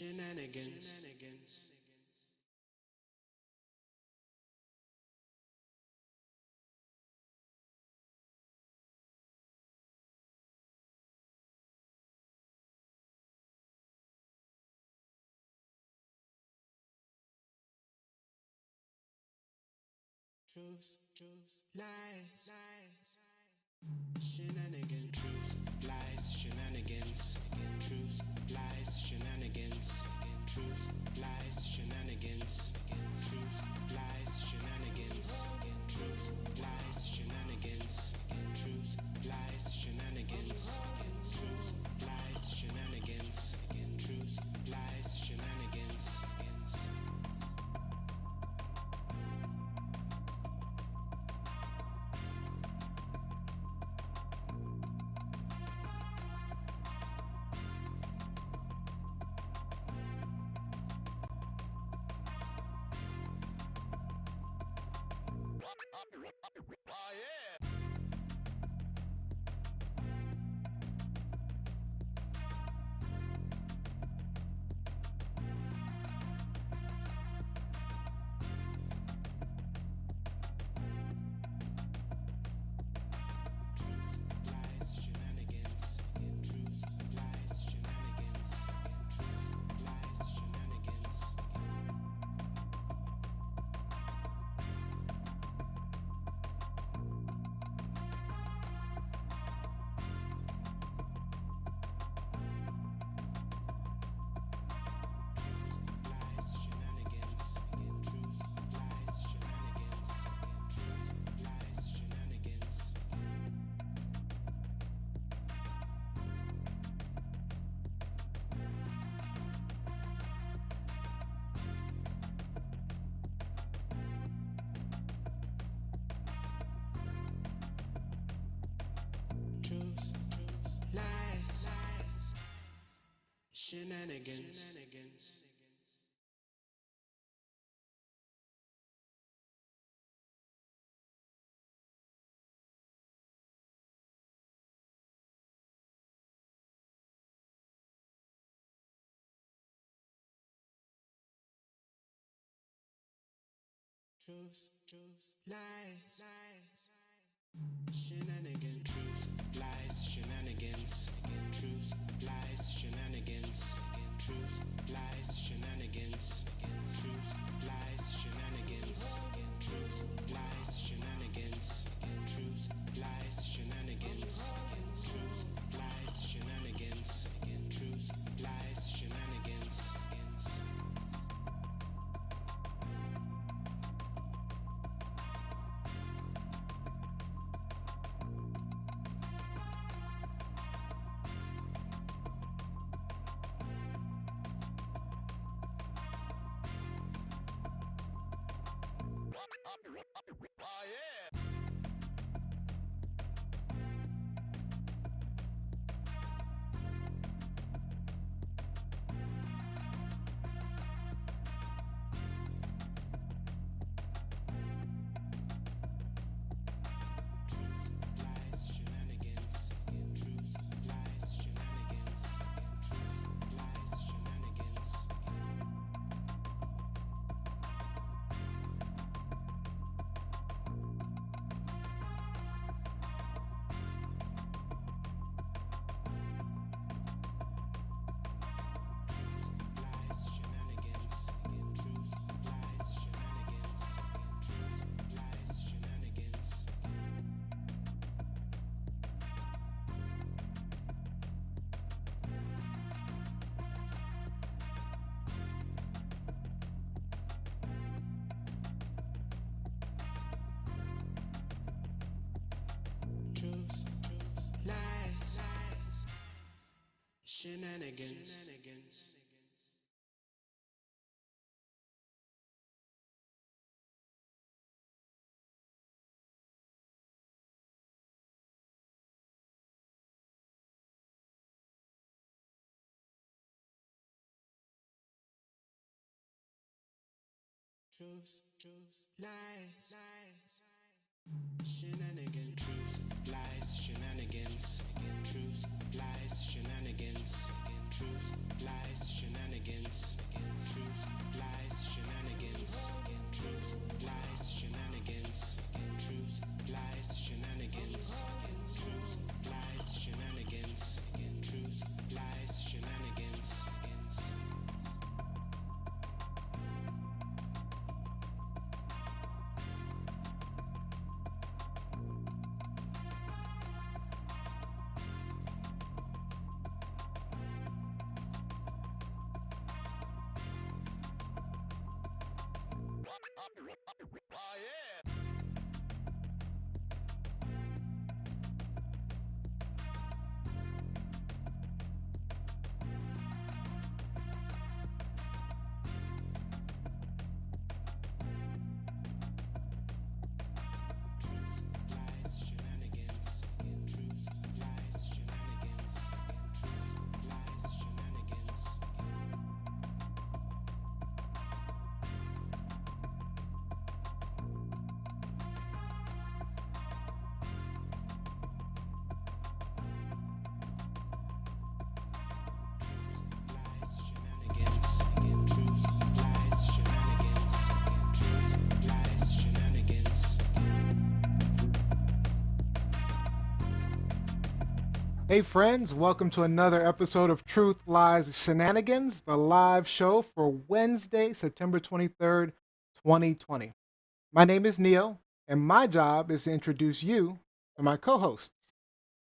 Shenanigans. Truth, lies, shenanigans. Truth, lies, shenanigans. Truth, lies, shenanigans. Truth, lies, shenanigans. Truth, lies, shenanigans. Truth, lies, shenanigans. Truth, lies, shenanigans. Truth, lies, shenanigans. Truth, lies, shenanigans. Shenanigans. Truth, lies, shenanigans. Truth, lies, shenanigans. Truth, lies, shenanigans. Truth, lies, shenanigans. Truth, lies, shenanigans. Truth, lies, shenanigans. Truth, lies, shenanigans. Truth, lies, shenanigans. Truth, lies, shenanigans. Shenanigans. Truth, lies, shenanigans. Truth, lies, shenanigans. Truth, lies, shenanigans. Truth, lies, shenanigans. Hey, friends, welcome to another episode of Truth Lies Shenanigans, the live show for Wednesday, September 23rd, 2020. My name is Neo, and my job is to introduce you to my co hosts.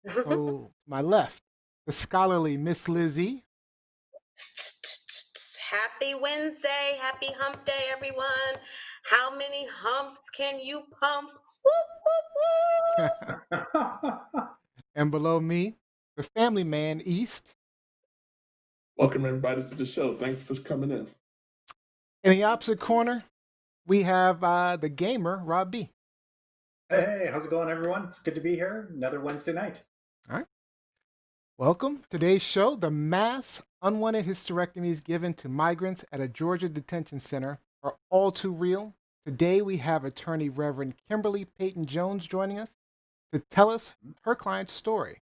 So, to my left, the scholarly Miss Lizzie. Happy Wednesday. Happy hump day, everyone. How many humps can you pump? Whoop, whoop, And below me, the family man East. Welcome everybody to the show. Thanks for coming in. In the opposite corner, we have the gamer Rob B. Hey, how's it going, everyone? It's good to be here. Another Wednesday night. All right. Welcome. Today's show, the mass unwanted hysterectomies given to migrants at a Georgia detention center are all too real. Today we have attorney Reverend Kimberlee Payton Jones joining us to tell us her client's story.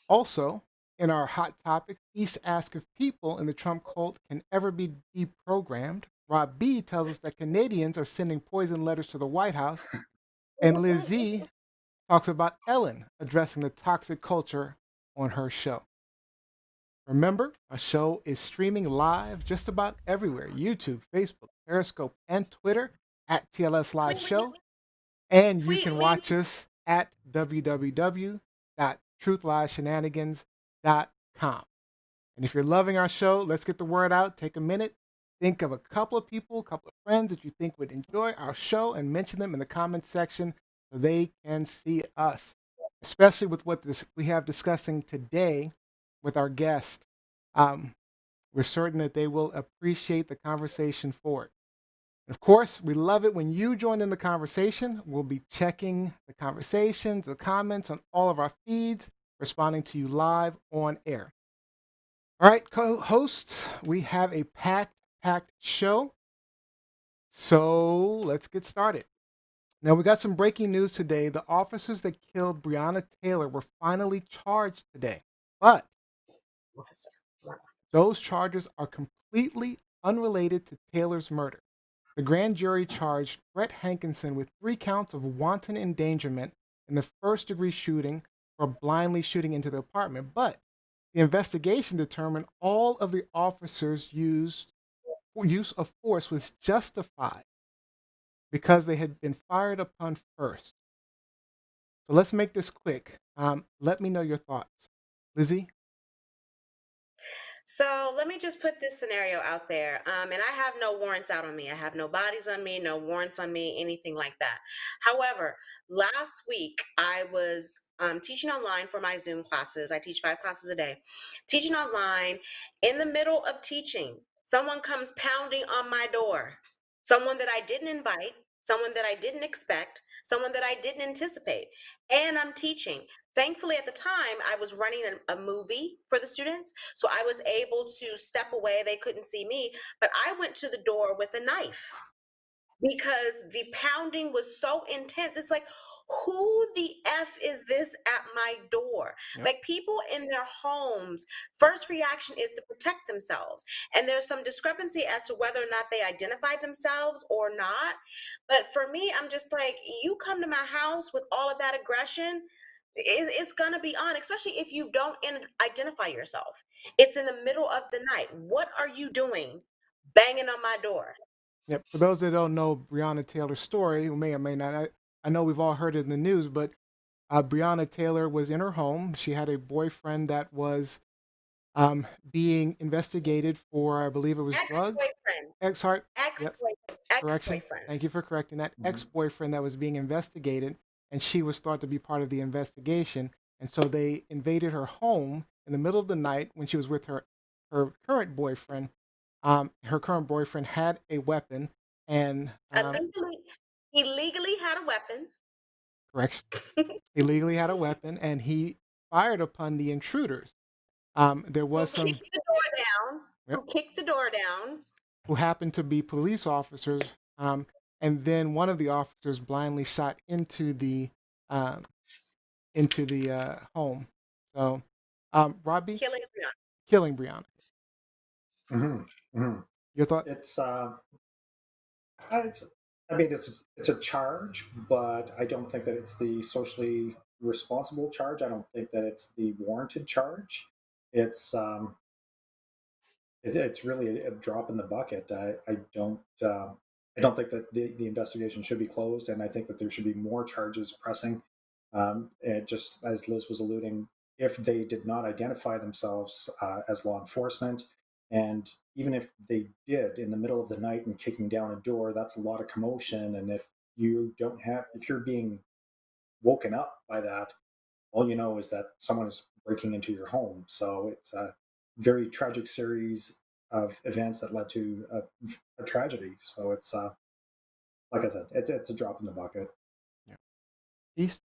Also, in our hot topics, East asks if people in the Trump cult can ever be deprogrammed. Rob B tells us that Canadians are sending poison letters to the White House. And Liz Z talks about Ellen addressing the toxic culture on her show. Remember, our show is streaming live just about everywhere: YouTube, Facebook, Periscope, and Twitter at TLS Live Show. And you tweet can me. watch us at www.truthlieshenanigans.com. And if you're loving our show, let's get the word out. Take a minute, think of a couple of people, a couple of friends that you think would enjoy our show, and mention them in the comments section so they can see us, especially with what we have discussing today with our guest. Um, we're certain that they will appreciate the conversation for it. And of course, we love it when you join in the conversation. We'll be checking the conversations, the comments on all of our feeds, responding to you live on air. All right, co-hosts, we have a packed show. So let's get started. Now, we got some breaking news today. The officers that killed Breonna Taylor were finally charged today, but Officer. those charges are completely unrelated to Taylor's murder. The grand jury charged Brett Hankinson with 3 counts of wanton endangerment in the first-degree shooting for blindly shooting into the apartment, but the investigation determined all of the officers' use of force was justified because they had been fired upon first. So let's make this quick. Let me know your thoughts. Lizzie? So let me just put this scenario out there. And I have no warrants out on me. I have no bodies on me, no warrants on me, anything like that. However, last week I was teaching online for my Zoom classes. I teach 5 classes a day. Teaching online, in the middle of teaching, someone comes pounding on my door. Someone that I didn't invite, someone that I didn't expect, someone that I didn't anticipate. And I'm teaching. Thankfully, at the time, I was running a movie for the students. So I was able to step away. They couldn't see me, but I went to the door with a knife because the pounding was so intense. It's like, who the F is this at my door? Yep. Like, people in their homes, first reaction is to protect themselves. And there's some discrepancy as to whether or not they identify themselves or not. But for me, I'm just like, you come to my house with all of that aggression. It's going to be on, especially if you don't identify yourself. It's in the middle of the night. What are you doing banging on my door? Yep. For those that don't know Breonna Taylor's story, who may or may not, I know we've all heard it in the news, but Breonna Taylor was in her home. She had a boyfriend that was being investigated for, I believe it was drugs. Ex-boyfriend. Sorry. Yep. Ex-boyfriend. Correction. Ex-boyfriend. Thank you for correcting that. Mhm. Ex-boyfriend that was being investigated, and she was thought to be part of the investigation. And so they invaded her home in the middle of the night when she was with her current boyfriend. Her current boyfriend had a weapon, and Illegally had a weapon. correction, illegally had a weapon, and he fired upon the intruders. There Who was some, kicked the door down. yep, Who kicked the door down. who happened to be police officers, and then one of the officers blindly shot um, into the home. So, Robbie, Killing Breonna. killing Brianna. Mhm. Mhm. Your thought? It's it's I mean it's a charge, but I don't think that it's the socially responsible charge. I don't think that it's the warranted charge. It's it's really a drop in the bucket. I don't think that the investigation should be closed, and I think that there should be more charges pressing. And just as Liz was alluding, if they did not identify themselves as law enforcement, and even if they did in the middle of the night and kicking down a door, that's a lot of commotion. And if you're being woken up by that, all you know is that someone is breaking into your home. So it's a very tragic series of events that led to a tragedy. So it's like I said, it's a drop in the bucket. Yeah. East.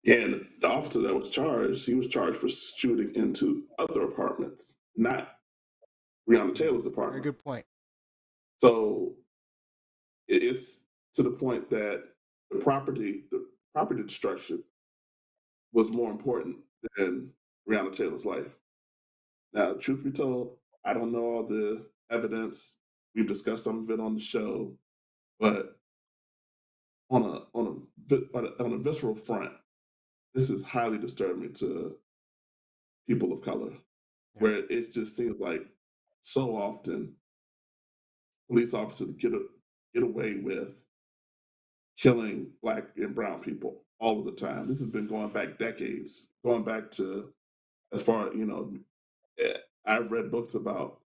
And the officer that was charged, he was charged for shooting into other apartments, not Breonna Taylor's Very apartment. good point. So it's to the point that the property destruction was more important than Breonna Taylor's life. Now, truth be told, I don't know all the evidence. We've discussed some of it on the show, but on a visceral front, this is highly disturbing to people of color, where it just seems like so often police officers get away with killing Black and brown people all of the time. This has been going back decades, going back to as far, I've read books about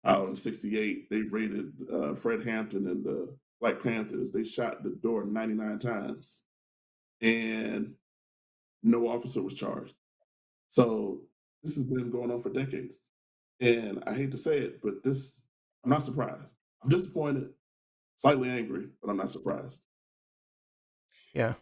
how in '68 they raided Fred Hampton and the Black Panthers. They shot the door 99 times and no officer was charged. So this has been going on for decades. And I hate to say it, but I'm not surprised. I'm disappointed, slightly angry, but I'm not surprised. Yeah.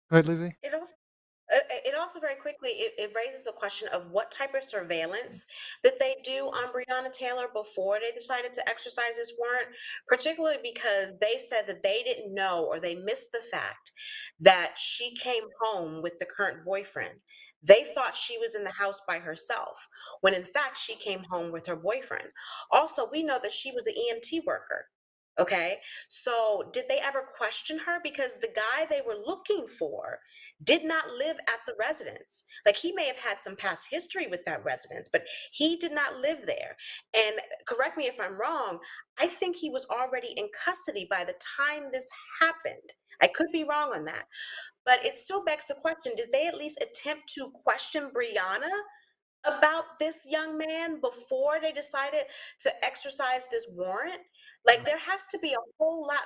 Go ahead, Lizzie. It also very quickly it raises the question of what type of surveillance that they do on Breonna Taylor before they decided to exercise this warrant, particularly because they said that they didn't know or they missed the fact that she came home with the current boyfriend. They thought she was in the house by herself, when in fact she came home with her boyfriend. Also, we know that she was an EMT worker. Okay, so did they ever question her? Because the guy they were looking for did not live at the residence. Like, he may have had some past history with that residence, but he did not live there. And correct me if I'm wrong, I think he was already in custody by the time this happened. I could be wrong on that. But it still begs the question, did they at least attempt to question Brianna about this young man before they decided to exercise this warrant? Like, there has to be a whole lot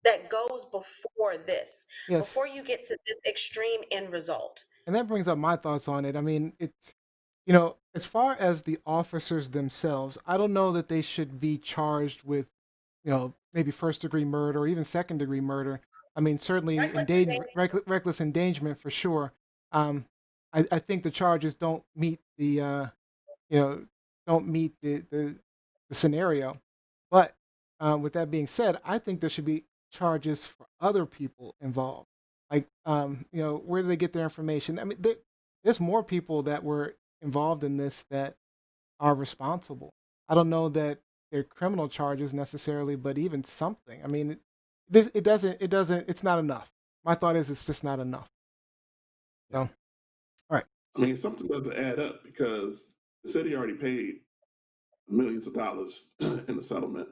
that goes before this, Yes. before you get to this extreme end result. And that brings up my thoughts on it. I mean, it's, as far as the officers themselves, I don't know that they should be charged with, maybe first degree murder or even second degree murder. I mean, certainly Reckless endangerment. reckless endangerment for sure. I think the charges don't meet you know, don't meet the scenario. But with that being said, I think there should be charges for other people involved. Like, where do they get their information? I mean, there's more people that were involved in this that are responsible. I don't know that they're criminal charges necessarily, but even something. I mean, it's not enough. My thought is it's just not enough. So, all right. I mean, something doesn't add up because the city already paid millions of dollars in the settlement.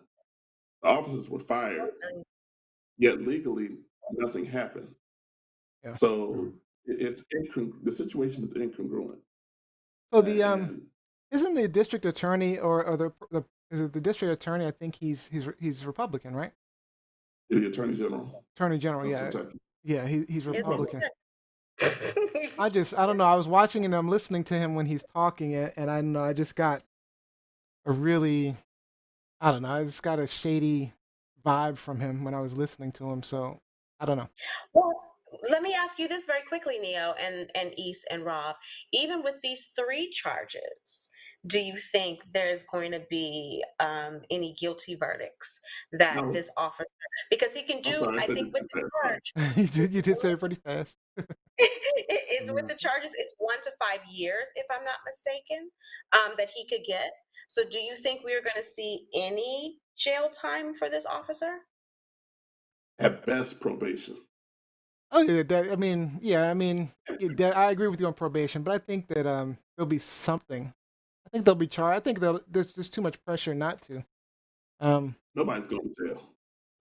The officers were fired, yet legally nothing happened. Yeah. So the situation is incongruent. So And isn't the district attorney or the is it the district attorney? I think he's Republican, right? the attorney general Attorney General, of yeah, Kentucky, yeah, he's he's Republican. Republican. I don't know. I was watching and I'm listening to him when he's talking, and I don't know. I just got a really, I don't know. I just got a shady vibe from him when I was listening to him. So I don't know. Well, let me ask you this very quickly, Neo and East and Rob. Even with these three charges, do you think there's going to be any guilty verdicts that No, this officer, because he can I'm do, sorry, I I said think with it the too fast. charge, You did say it pretty fast. it's with the charges, it's 1 to 5 years, if I'm not mistaken, that he could get. So do you think we're going to see any jail time for this officer? At best, probation. Oh yeah, I agree with you on probation, but I think that there'll be something. I think they'll be charged. I think there's just too much pressure not to. Nobody's going to jail.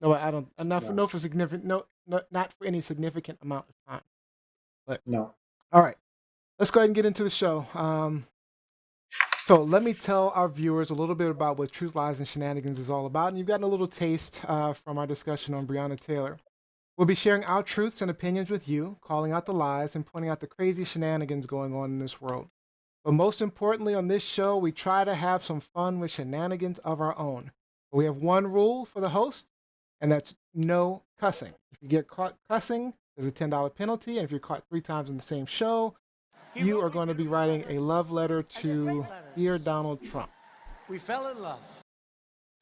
No, I don't. Enough. No, No, for significant. No, not for any significant amount of time. But no. all right, let's go ahead and get into the show. So let me tell our viewers a little bit about what Truth, Lies, and Shenanigans is all about, and you've gotten a little taste from our discussion on Breonna Taylor. We'll be sharing our truths and opinions with you, calling out the lies and pointing out the crazy shenanigans going on in this world. But most importantly, on this show, we try to have some fun with shenanigans of our own. We have one rule for the host, and that's no cussing. If you get caught cussing, there's a $10 penalty, and if you're caught 3 times in the same show, you are going to be writing a love letter to dear Donald Trump. We fell in love.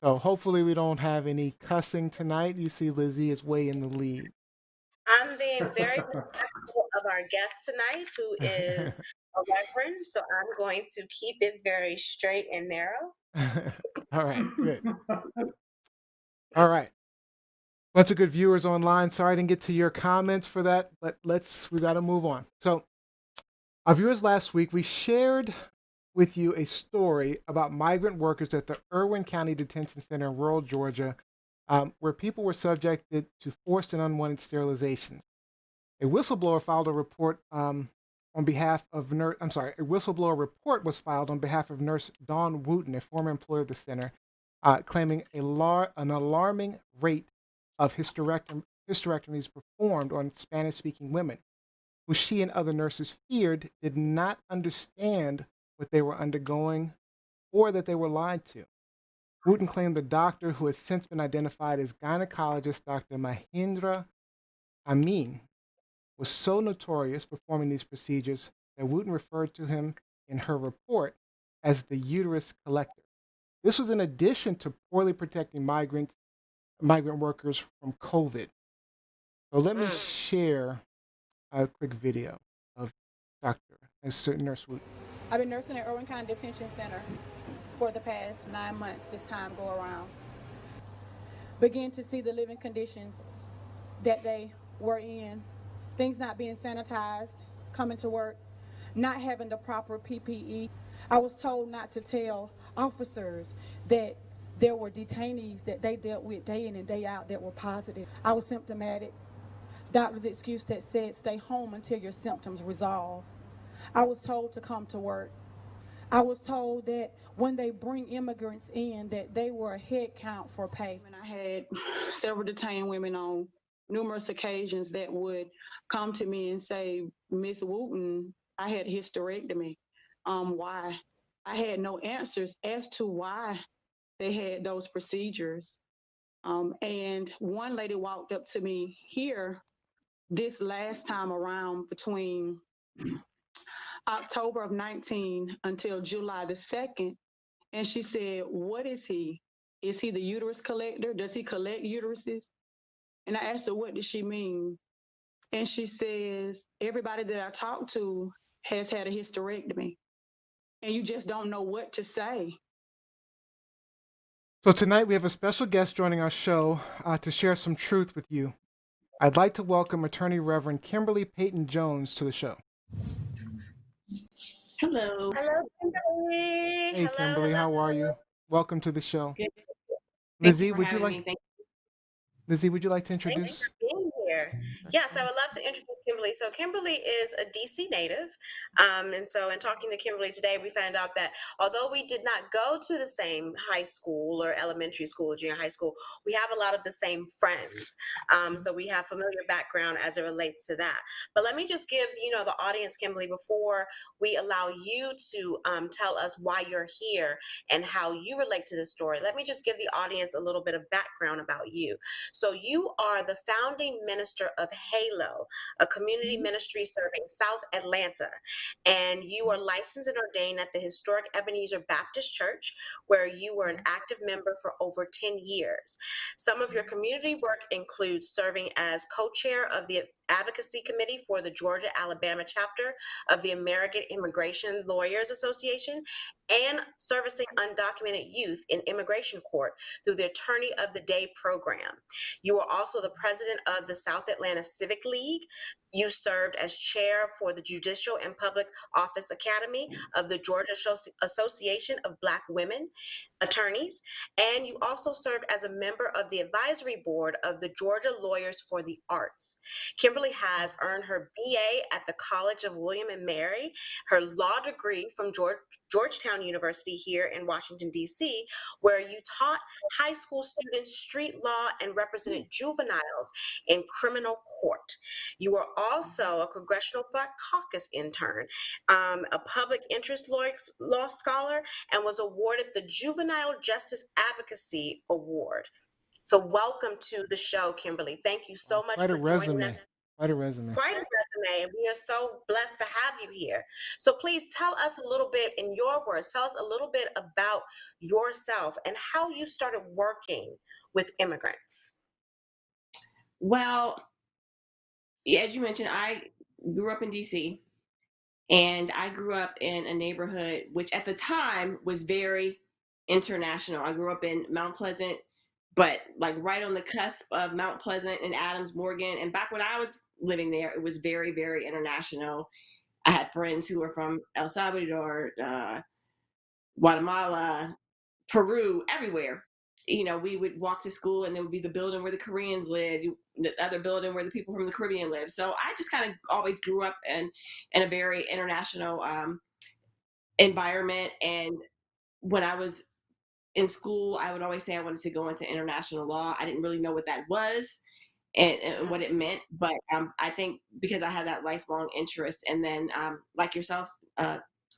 So hopefully we don't have any cussing tonight. You see Lizzie is way in the lead. I'm being very respectful of our guest tonight, who is a reverend, so I'm going to keep it very straight and narrow. All right, good. All right. Bunch of good viewers online. Sorry I didn't get to your comments for that, but we got to move on. So our viewers last week, we shared with you a story about migrant workers at the Irwin County Detention Center in rural Georgia, where people were subjected to forced and unwanted sterilizations. A whistleblower filed a report on behalf of a whistleblower report was filed on behalf of nurse Dawn Wooten, a former employee of the center, claiming an alarming rate of hysterectomies performed on Spanish-speaking women, who she and other nurses feared did not understand what they were undergoing or that they were lied to. Wooten claimed the doctor, who has since been identified as gynecologist Dr. Mahindra Amin, was so notorious performing these procedures that Wooten referred to him in her report as the uterus collector. This was in addition to poorly protecting migrant workers from COVID. So let me share a quick video of Nurse Wooten. I've been nursing at Irwin County Detention Center for the past 9 months this time go around. Begin to see the living conditions that they were in, things not being sanitized, coming to work, not having the proper PPE. I was told not to tell officers that there were detainees that they dealt with day in and day out that were positive. I was symptomatic. Doctor's excuse that said stay home until your symptoms resolve. I was told to come to work. I was told that when they bring immigrants in, that they were a head count for pay. And I had several detained women on numerous occasions that would come to me and say, Miss Wooten, I had a hysterectomy. Why? I had no answers as to why they had those procedures. And one lady walked up to me here this last time around between October of 19 until July the 2nd. And she said, what is he? Is he the uterus collector? Does he collect uteruses? And I asked her, what does she mean? And she says, everybody that I talk to has had a hysterectomy. And you just don't know what to say. So tonight we have a special guest joining our show to share some truth with you. I'd like to welcome Attorney Reverend Kimberlee Payton Jones to the show. Hello. Hello, Kimberlee. Hey, Kimberlee, how are you? Welcome to the show. Good. Lizzie, would you like to introduce? Thanks for being here. Yes, I would love to introduce Kimberlee. So Kimberlee is a DC native. And so in talking to Kimberlee today, we found out that although we did not go to the same high school or elementary school or junior high school, we have a lot of the same friends. So we have familiar background as it relates to that. But let me just give, the audience, Kimberlee, before we allow you to tell us why you're here and how you relate to this story, let me just give the audience a little bit of background about you. So you are the founding minister of Halo, a community ministry serving South Atlanta, and you are licensed and ordained at the historic Ebenezer Baptist Church, where you were an active member for over 10 years. Some of your community work includes serving as co-chair of the Advocacy Committee for the Georgia-Alabama chapter of the American Immigration Lawyers Association and servicing undocumented youth in immigration court through the Attorney of the Day program. You are also the president of the South Atlanta Civic League. You served as chair for the Judicial and Public Office Academy of the Georgia Association of Black Women Attorneys. And you also served as a member of the advisory board of the Georgia Lawyers for the Arts. Kimberlee has earned her BA at the College of William and Mary, her law degree from Georgetown University here in Washington, D.C., where you taught high school students street law and represented juveniles in criminal court. You were also a Congressional Black Caucus intern, a public interest law scholar, and was awarded the Juvenile Justice Advocacy Award. So welcome to the show, Kimberlee. Thank you so much Quite a for joining us. resume. Quite a resume. Quite a resume, and we are so blessed to have you here. So please tell us a little bit, in your words, tell us a little bit about yourself and how you started working with immigrants. Well, as you mentioned, I grew up in DC, and I grew up in a neighborhood which at the time was very international. I grew up in Mount Pleasant, but like right on the cusp of Mount Pleasant and Adams Morgan. And back when I was living there, it was very, very international. I had friends who were from El Salvador, Guatemala, Peru, everywhere. You know, we would walk to school and there would be the building where the Koreans lived, the other building where the people from the Caribbean lived. So I just kind of always grew up in a very international environment. And when I was in school, I would always say I wanted to go into international law. I didn't really know what that was and what it meant, but I think because I had that lifelong interest, and then like yourself,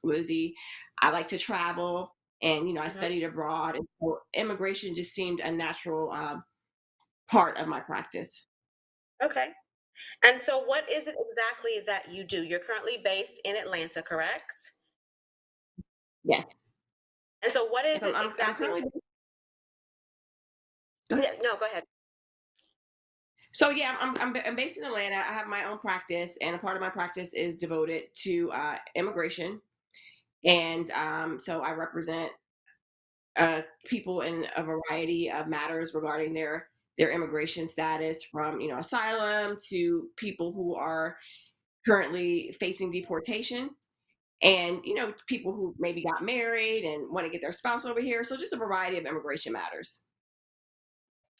Lizzie, I like to travel, and I studied abroad, and so immigration just seemed a natural part of my practice. Okay. And so what is it exactly that you do? You're currently based in Atlanta, correct? Yes. And so what is I'm, it I'm exactly? currently. Yeah, no, go ahead. So yeah, I'm based in Atlanta. I have my own practice, and a part of my practice is devoted to immigration, and so I represent people in a variety of matters regarding their immigration status, from asylum to people who are currently facing deportation, and people who maybe got married and want to get their spouse over here. So just a variety of immigration matters.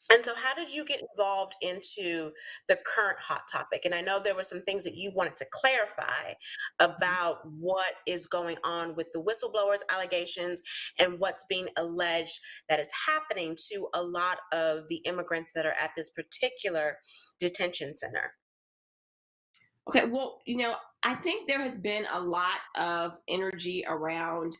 And so how did you get involved into the current hot topic? And I know there were some things that you wanted to clarify about what is going on with the whistleblowers allegations and what's being alleged that is happening to a lot of the immigrants that are at this particular detention center. Okay, well, I think there has been a lot of energy around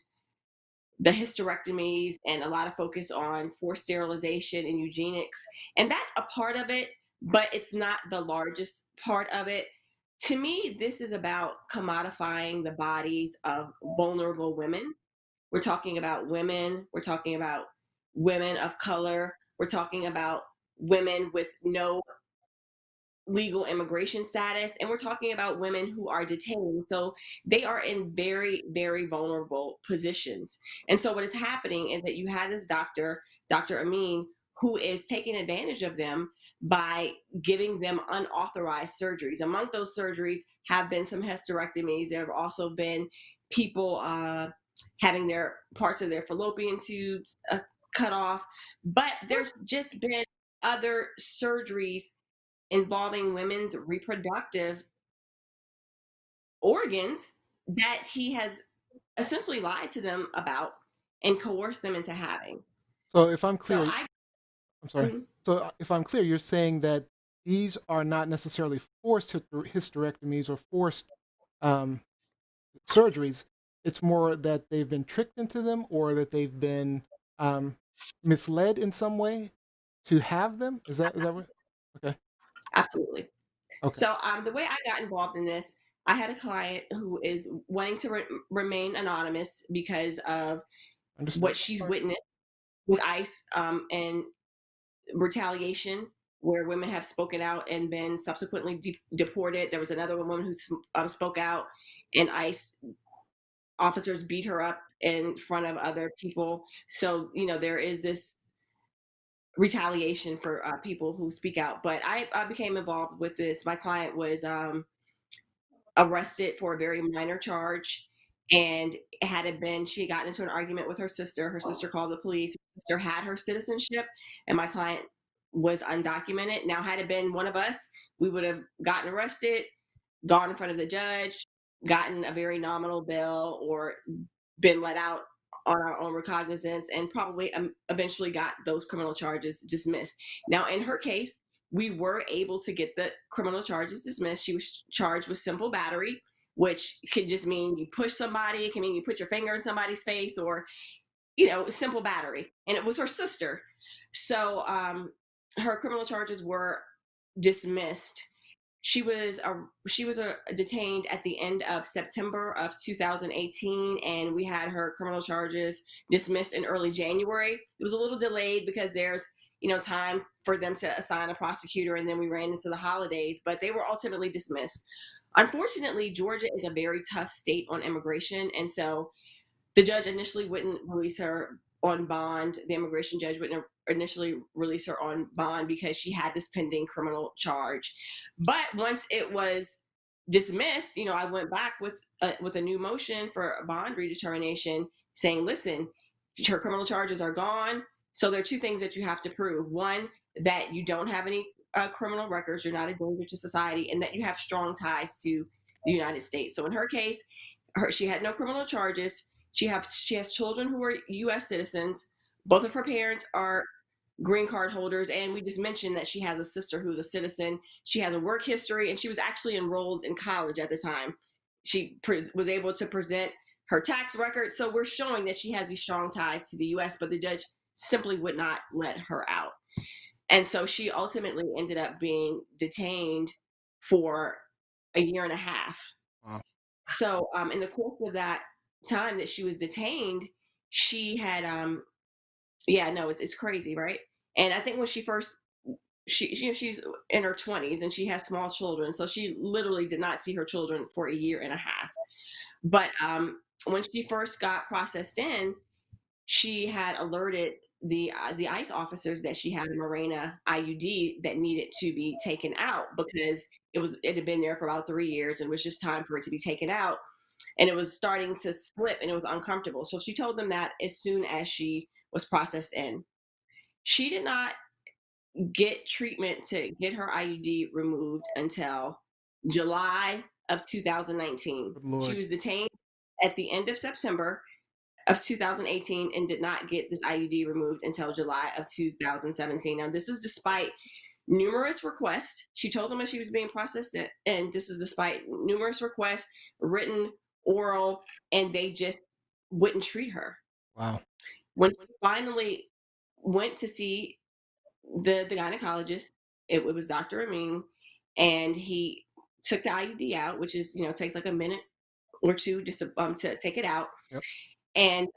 the hysterectomies and a lot of focus on forced sterilization and eugenics. And that's a part of it, but it's not the largest part of it. To me, this is about commodifying the bodies of vulnerable women. We're talking about women, we're talking about women of color, we're talking about women with no legal immigration status, and we're talking about women who are detained, so they are in very, very vulnerable positions. And so what is happening is that you have this Dr. Amin, who is taking advantage of them by giving them unauthorized surgeries. Among those surgeries have been some hysterectomies. There have also been people having their parts of their fallopian tubes cut off, but there's just been other surgeries involving women's reproductive organs that he has essentially lied to them about and coerced them into having. So if I'm So clear, I'm sorry. So if I'm clear, you're saying that these are not necessarily forced hysterectomies or forced surgeries. It's more that they've been tricked into them, or that they've been misled in some way to have them. Is that what? Okay. absolutely. Okay. So the way I got involved in this, I had a client who is wanting to remain anonymous because of Understood. what she's witnessed with ICE and retaliation, where women have spoken out and been subsequently deported. There was another woman who spoke out, and ICE officers beat her up in front of other people. So there is this retaliation for people who speak out. But I became involved with this. My client was arrested for a very minor charge. And had it been, she had gotten into an argument with her sister. Her sister called the police. Her sister had her citizenship, and my client was undocumented. Now, had it been one of us, we would have gotten arrested, gone in front of the judge, gotten a very nominal bail, or been let out on our own recognizance, and probably eventually got those criminal charges dismissed. Now, in her case, we were able to get the criminal charges dismissed. She was charged with simple battery, which could just mean you push somebody. It can mean you put your finger in somebody's face, or, simple battery. And it was her sister. So her criminal charges were dismissed. She was detained at the end of September of 2018, and we had her criminal charges dismissed in early January. It was a little delayed because there's time for them to assign a prosecutor, and then we ran into the holidays, but they were ultimately dismissed. Unfortunately, Georgia is a very tough state on immigration, and so the judge initially wouldn't release her on bond. The immigration judge wouldn't initially release her on bond because she had this pending criminal charge. But once it was dismissed, I went back with a new motion for a bond redetermination, saying, listen, her criminal charges are gone. So there are two things that you have to prove. One, that you don't have any criminal records, you're not a danger to society, and that you have strong ties to the United States. So in her case, she had no criminal charges. She has children who are U.S. citizens. Both of her parents are green card holders, and we just mentioned that she has a sister who's a citizen. She has a work history, and she was actually enrolled in college at the time. She was able to present her tax record, so we're showing that she has these strong ties to the U.S., but the judge simply would not let her out. And so she ultimately ended up being detained for a year and a half. Wow. So in the course of that time that she was detained, she had it's crazy, right? And I think when she first she's in her 20s and she has small children, so she literally did not see her children for a year and a half. But when she first got processed in, she had alerted the ICE officers that she had a Mirena IUD that needed to be taken out because it had been there for about 3 years and was just time for it to be taken out. And it was starting to slip and it was uncomfortable. So she told them that as soon as she was processed in. She did not get treatment to get her IUD removed until July of 2019. Good Lord. She was detained at the end of September of 2018 and did not get this IUD removed until July of 2017. Now, this is despite numerous requests. She told them when she was being processed, and this is despite numerous requests, written, oral, and they just wouldn't treat her. Wow. When she finally went to see the gynecologist, it was Dr. Amin, and he took the IUD out, which is, takes like a minute or two just to take it out. Yep. And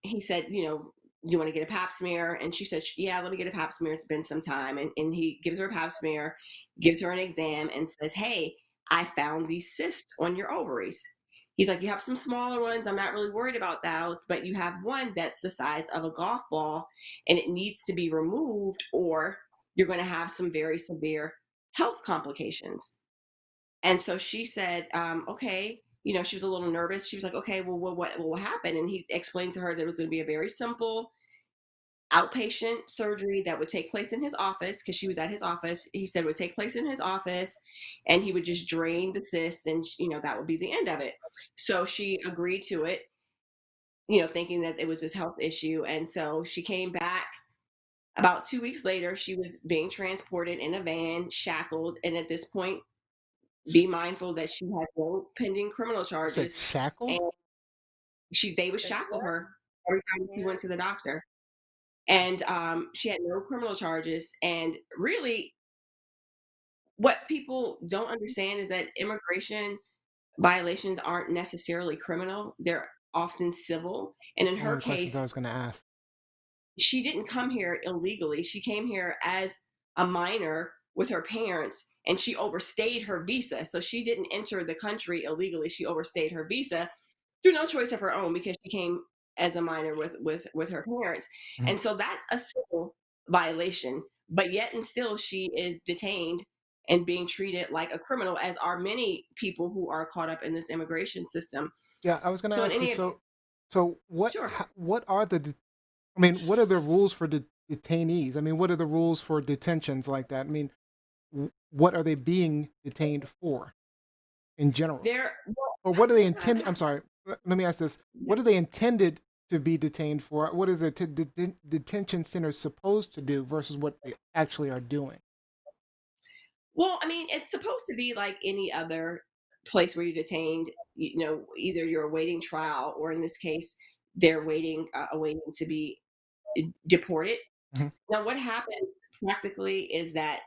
he said, do you want to get a pap smear? And she said, yeah, let me get a pap smear. It's been some time. And he gives her a pap smear, gives her an exam, and says, hey, I found these cysts on your ovaries. He's like, you have some smaller ones. I'm not really worried about that, but you have one that's the size of a golf ball, and it needs to be removed, or you're going to have some very severe health complications. And so she said, okay. She was a little nervous. She was like, okay, well, what will happen? And he explained to her that it was going to be a very simple outpatient surgery that would take place in his office, because she was at his office. He said it would take place in his office, and he would just drain the cysts, and that would be the end of it. So she agreed to it, thinking that it was this health issue. And so she came back. About 2 weeks later, she was being transported in a van, shackled, and at this point, be mindful that she had no pending criminal charges. Shackled? And they would shackle her every time she went to the doctor. And she had no criminal charges. And really, what people don't understand is that immigration violations aren't necessarily criminal. They're often civil. And in her case, I was going to ask. She didn't come here illegally. She came here as a minor with her parents, and she overstayed her visa. So she didn't enter the country illegally. She overstayed her visa through no choice of her own, because she came as a minor with her parents. Mm-hmm. And so that's a civil violation, but yet and still she is detained and being treated like a criminal, as are many people who are caught up in this immigration system. Yeah, I was going to So in ask you. any So what? sure. What are I mean, what are the rules for detainees? I mean, what are the rules for detentions like that? I mean, what are they being detained for in general? There, Or what are they intended? I'm sorry. Let me ask this: what are they intended to be detained for? What is a detention center supposed to do versus what they actually are doing? well, I mean, it's supposed to be like any other place where you're detained. Either you're awaiting trial, or in this case, they're awaiting to be deported. Hmm. Now, what happens practically is that,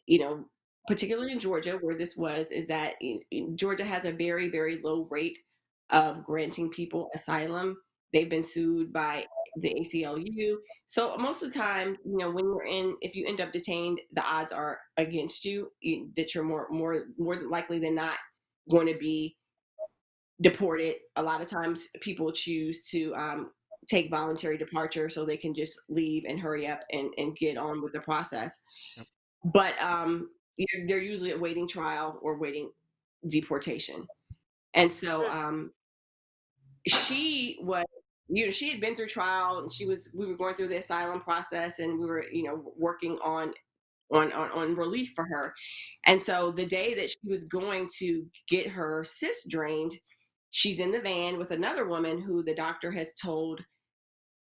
you know, particularly in Georgia, where this was, is that Georgia has a very, very low rate of granting people asylum. They've been sued by the ACLU. So most of the time, when if you end up detained, the odds are against that you're more likely than not going to be deported. A lot of times people choose to take voluntary departure so they can just leave and hurry up and get on with the process. Yep. But they're usually awaiting trial or waiting deportation. And so she was, she had been through trial, and we were going through the asylum process, and we were, working on relief for her. And so the day that she was going to get her cyst drained, she's in the van with another woman who the doctor has told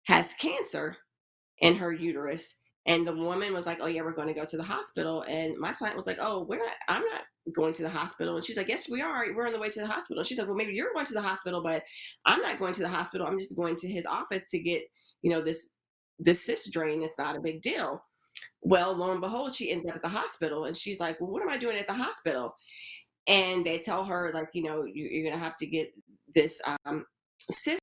has cancer in her uterus. And the woman was like, "Oh yeah, we're going to go to the hospital." And my client was like, "Oh, I'm not going to the hospital." And she's like, "Yes, we are. We're on the way to the hospital." And she's like, "Well, maybe you're going to the hospital, but I'm not going to the hospital. I'm just going to his office to get, this cyst drain. It's not a big deal." Well, lo and behold, she ends up at the hospital, and she's like, "Well, what am I doing at the hospital?" And they tell her, like, you're going to have to get this cyst,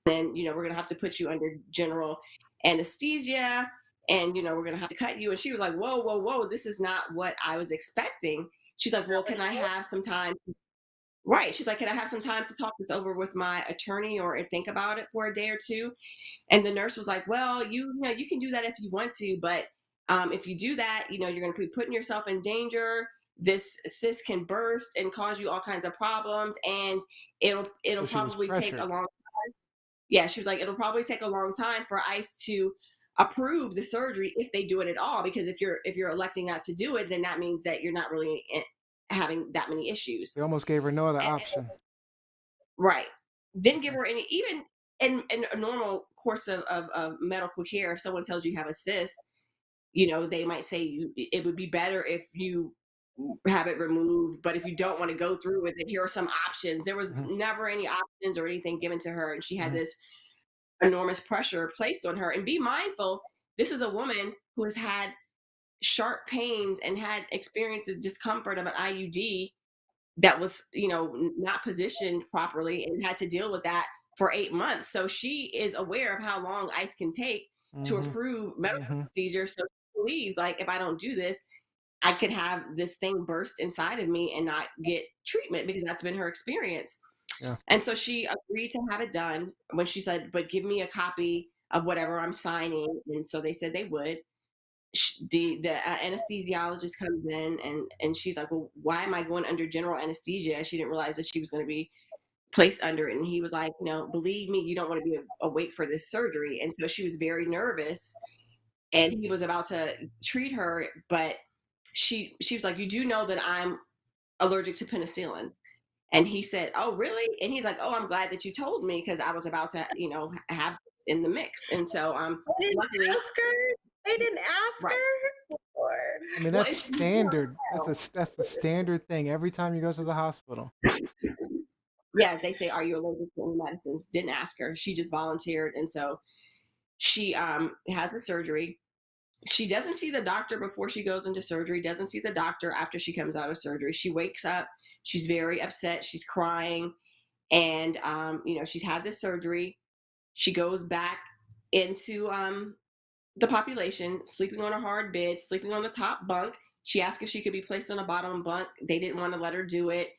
and we're going to have to put you under general anesthesia, and we're going to have to cut you. And she was like, "Whoa, whoa, whoa, this is not what I was expecting." She's like, "Well, can I have some time?" Right. She's like, "Can I have some time to talk this over with my attorney or think about it for a day or two?" And the nurse was like, "Well, you can do that if you want to, but if you do that, you're going to be putting yourself in danger. This cyst can burst and cause you all kinds of problems, and it'll So she was probably take a pressured. long." Yeah, she was like, "It'll probably take a long time for ICE to approve the surgery, if they do it at all, because if you're electing not to do it, then that means that you're not really having that many issues." They almost gave her no other And, option. right. Didn't give her any, even in a normal course of medical care. If someone tells you have a cyst, they might say it would be better if you have it removed, but if you don't want to go through with it, here are some options. There was Hmm. never any options or anything given to her, and she had Hmm. this enormous pressure placed on her. And be mindful, this is a woman who has had sharp pains and had experienced the discomfort of an IUD that was, not positioned properly, and had to deal with that for 8 months. So she is aware of how long ICE can take to Hmm. approve medical Hmm. procedures. So she believes, like, if I don't do this, I could have this thing burst inside of me and not get treatment, because that's been her experience. Yeah. And so she agreed to have it done when she said, "But give me a copy of whatever I'm signing." And so they said they would. The anesthesiologist comes in, and she's like, "Well, why am I going under general anesthesia?" She didn't realize that she was going to be placed under it. And he was like, "Believe me, you don't want to be awake for this surgery." And so she was very nervous, and he was about to treat her, but she was like, "You do know that I'm allergic to penicillin?" And he said, "Oh, really?" And he's like, "Oh, I'm glad that you told me, because I was about to, have this in the mix." And so, They didn't luckily, ask her. They didn't ask right. her. Lord. I mean, Well, that's it's standard. That's the standard thing every time you go to the hospital. yeah, they say, "Are you allergic to any medicines?" Didn't ask her. She just volunteered. And so she has the surgery. She doesn't see the doctor before she goes into surgery, doesn't see the doctor after she comes out of surgery. She wakes up. She's very upset. She's crying. And, she's had this surgery. She goes back into the population, sleeping on a hard bed, sleeping on the top bunk. She asked if she could be placed on a bottom bunk. They didn't want to let her do it.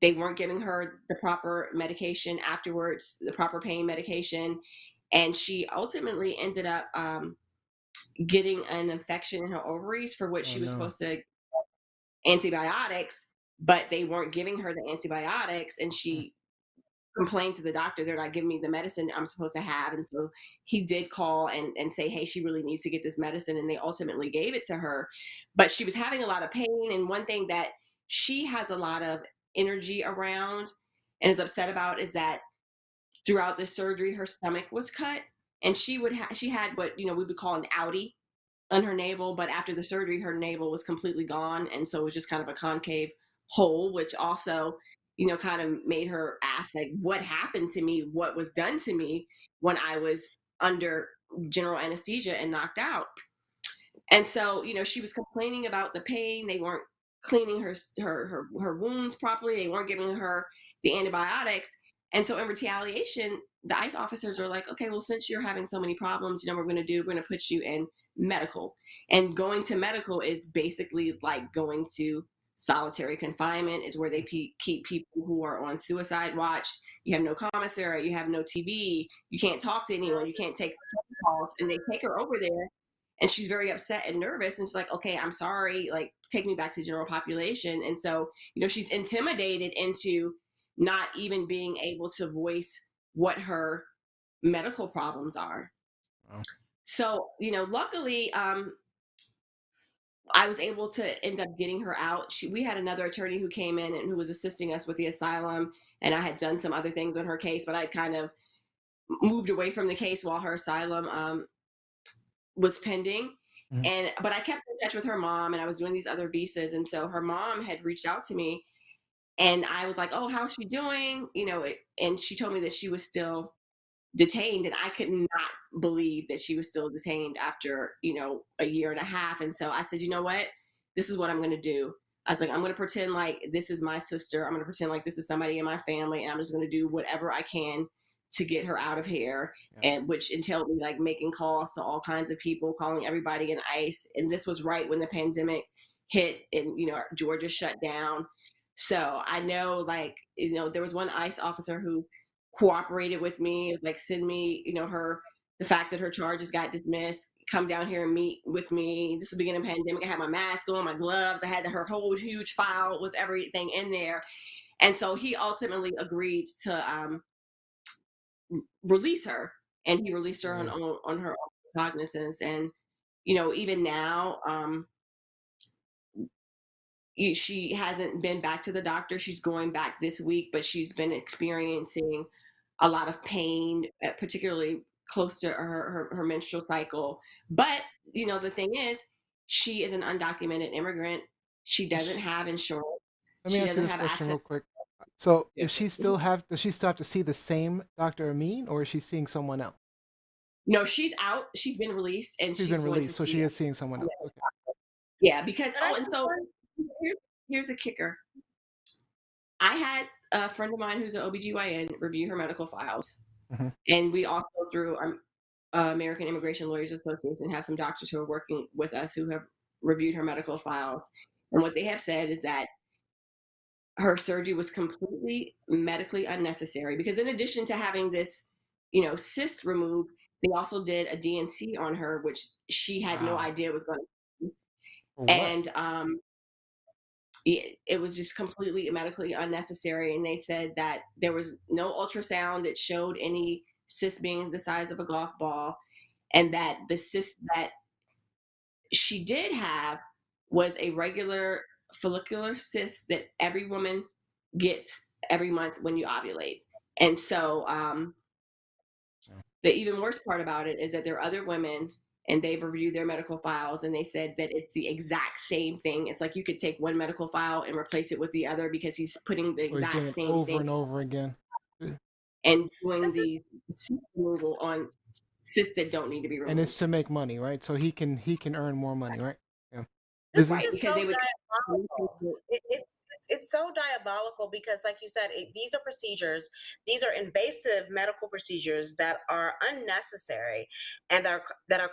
They weren't giving her the proper medication afterwards, the proper pain medication. And she ultimately ended up getting an infection in her ovaries for which she was supposed to antibiotics, but they weren't giving her the antibiotics, and she complained to the doctor they're not giving me the medicine I'm supposed to have. And so he did call and say, hey, she really needs to get this medicine, and they ultimately gave it to her. But she was having a lot of pain, and one thing that she has a lot of energy around and is upset about is that throughout the surgery her stomach was cut, and she had what we would call an outie on her navel, but after the surgery her navel was completely gone, and so it was just kind of a concave hole, which also kind of made her ask, like, what happened to me, what was done to me when I was under general anesthesia and knocked out. And so she was complaining about the pain. They weren't cleaning her wounds properly, they weren't giving her the antibiotics. And so in retaliation, the ICE officers are like, okay, well, since you're having so many problems, we're going to put you in medical. And going to medical is basically like going to solitary confinement, is where they keep people who are on suicide watch. You have no commissary, you have no TV, you can't talk to anyone, you can't take phone calls. And they take her over there, and she's very upset and nervous, and she's like, okay, I'm sorry, like, take me back to general population. And so she's intimidated into not even being able to voice what her medical problems are. Wow. So luckily I was able to end up getting her out. We had another attorney who came in and who was assisting us with the asylum, and I had done some other things on her case, but I kind of moved away from the case while her asylum was pending. But I kept in touch with her mom, and I was doing these other visas. And so her mom had reached out to me, and I was like, oh, how's she doing? And she told me that she was still detained, and I could not believe that she was still detained after, a year and a half. And so I said, you know what? This is what I'm going to do. I was like, I'm going to pretend like this is my sister. I'm going to pretend like this is somebody in my family, and I'm just going to do whatever I can to get her out of here. And which entailed me like making calls to all kinds of people, calling everybody in ICE. And this was right when the pandemic hit, and Georgia shut down. So I know, like, there was one ICE officer who cooperated with me. It was like, send me, the fact that her charges got dismissed, come down here and meet with me. This is the beginning of the pandemic. I had my mask on, my gloves. I had her whole huge file with everything in there. And so he ultimately agreed to release her, and he released her on her own cognizance. And even now, she hasn't been back to the doctor. She's going back this week, but she's been experiencing a lot of pain, particularly close to her menstrual cycle. But the thing is, she is an undocumented immigrant. She doesn't have insurance. Let me She ask you doesn't this have question access. real quick. So, Yeah. does she still have to see the same Dr. Amin, or is she seeing someone else? No, she's out. She's been released, and She's she's been going to released, so see she is seeing someone else. Okay. Yeah, because But I and just so want- here's the kicker. I had a friend of mine who's an OBGYN review her medical files. Mhm. And we also, through our American Immigration Lawyers Association, have some doctors who are working with us who have reviewed her medical files. And what they have said is that her surgery was completely medically unnecessary, because in addition to having this, cyst removed, they also did a DNC on her, which she had no Wow. idea was going to. For what? And it was just completely medically unnecessary. And they said that there was no ultrasound that showed any cyst being the size of a golf ball, and that the cyst that she did have was a regular follicular cyst that every woman gets every month when you ovulate. And so the even worse part about it is that there are other women, and they've reviewed their medical files, and they said that it's the exact same thing. It's like you could take one medical file and replace it with the other, because he's putting the So he's doing exact it same over thing and over again. and doing This is these cyst removal on cysts that don't need to be And removed. it's to make money, right? So he can earn more money, right? Yeah. this Right, is just because so they would. diabolical. It's so diabolical because, like you said, these are procedures. These are invasive medical procedures that are unnecessary and that are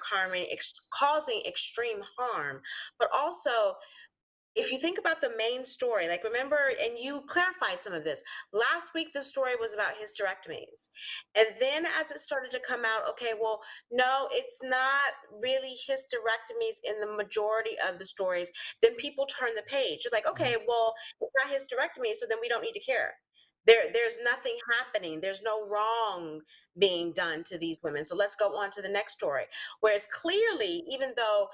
causing extreme harm. But also, if you think about the main story, like remember, and you clarified some of this last week, the story was about hysterectomies. And then as it started to come out, okay, well, no, it's not really hysterectomies in the majority of the stories. Then people turn the page. It's like, okay, well, it's not hysterectomy, so then we don't need to care. There's nothing happening. There's no wrong being done to these women. So let's go on to the next story. Whereas clearly, even though,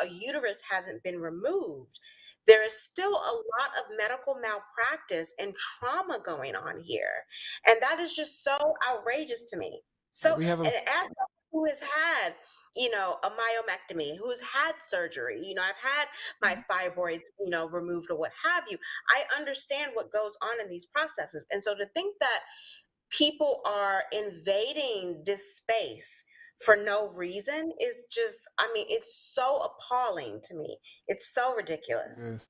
a uterus hasn't been removed, there is still a lot of medical malpractice and trauma going on here. And that is just so outrageous to me. So, We have and as someone who has had, a myomectomy, who's had surgery, I've had my fibroids, removed or what have you, I understand what goes on in these processes. And so to think that people are invading this space for no reason is just, it's so appalling to me. It's so ridiculous.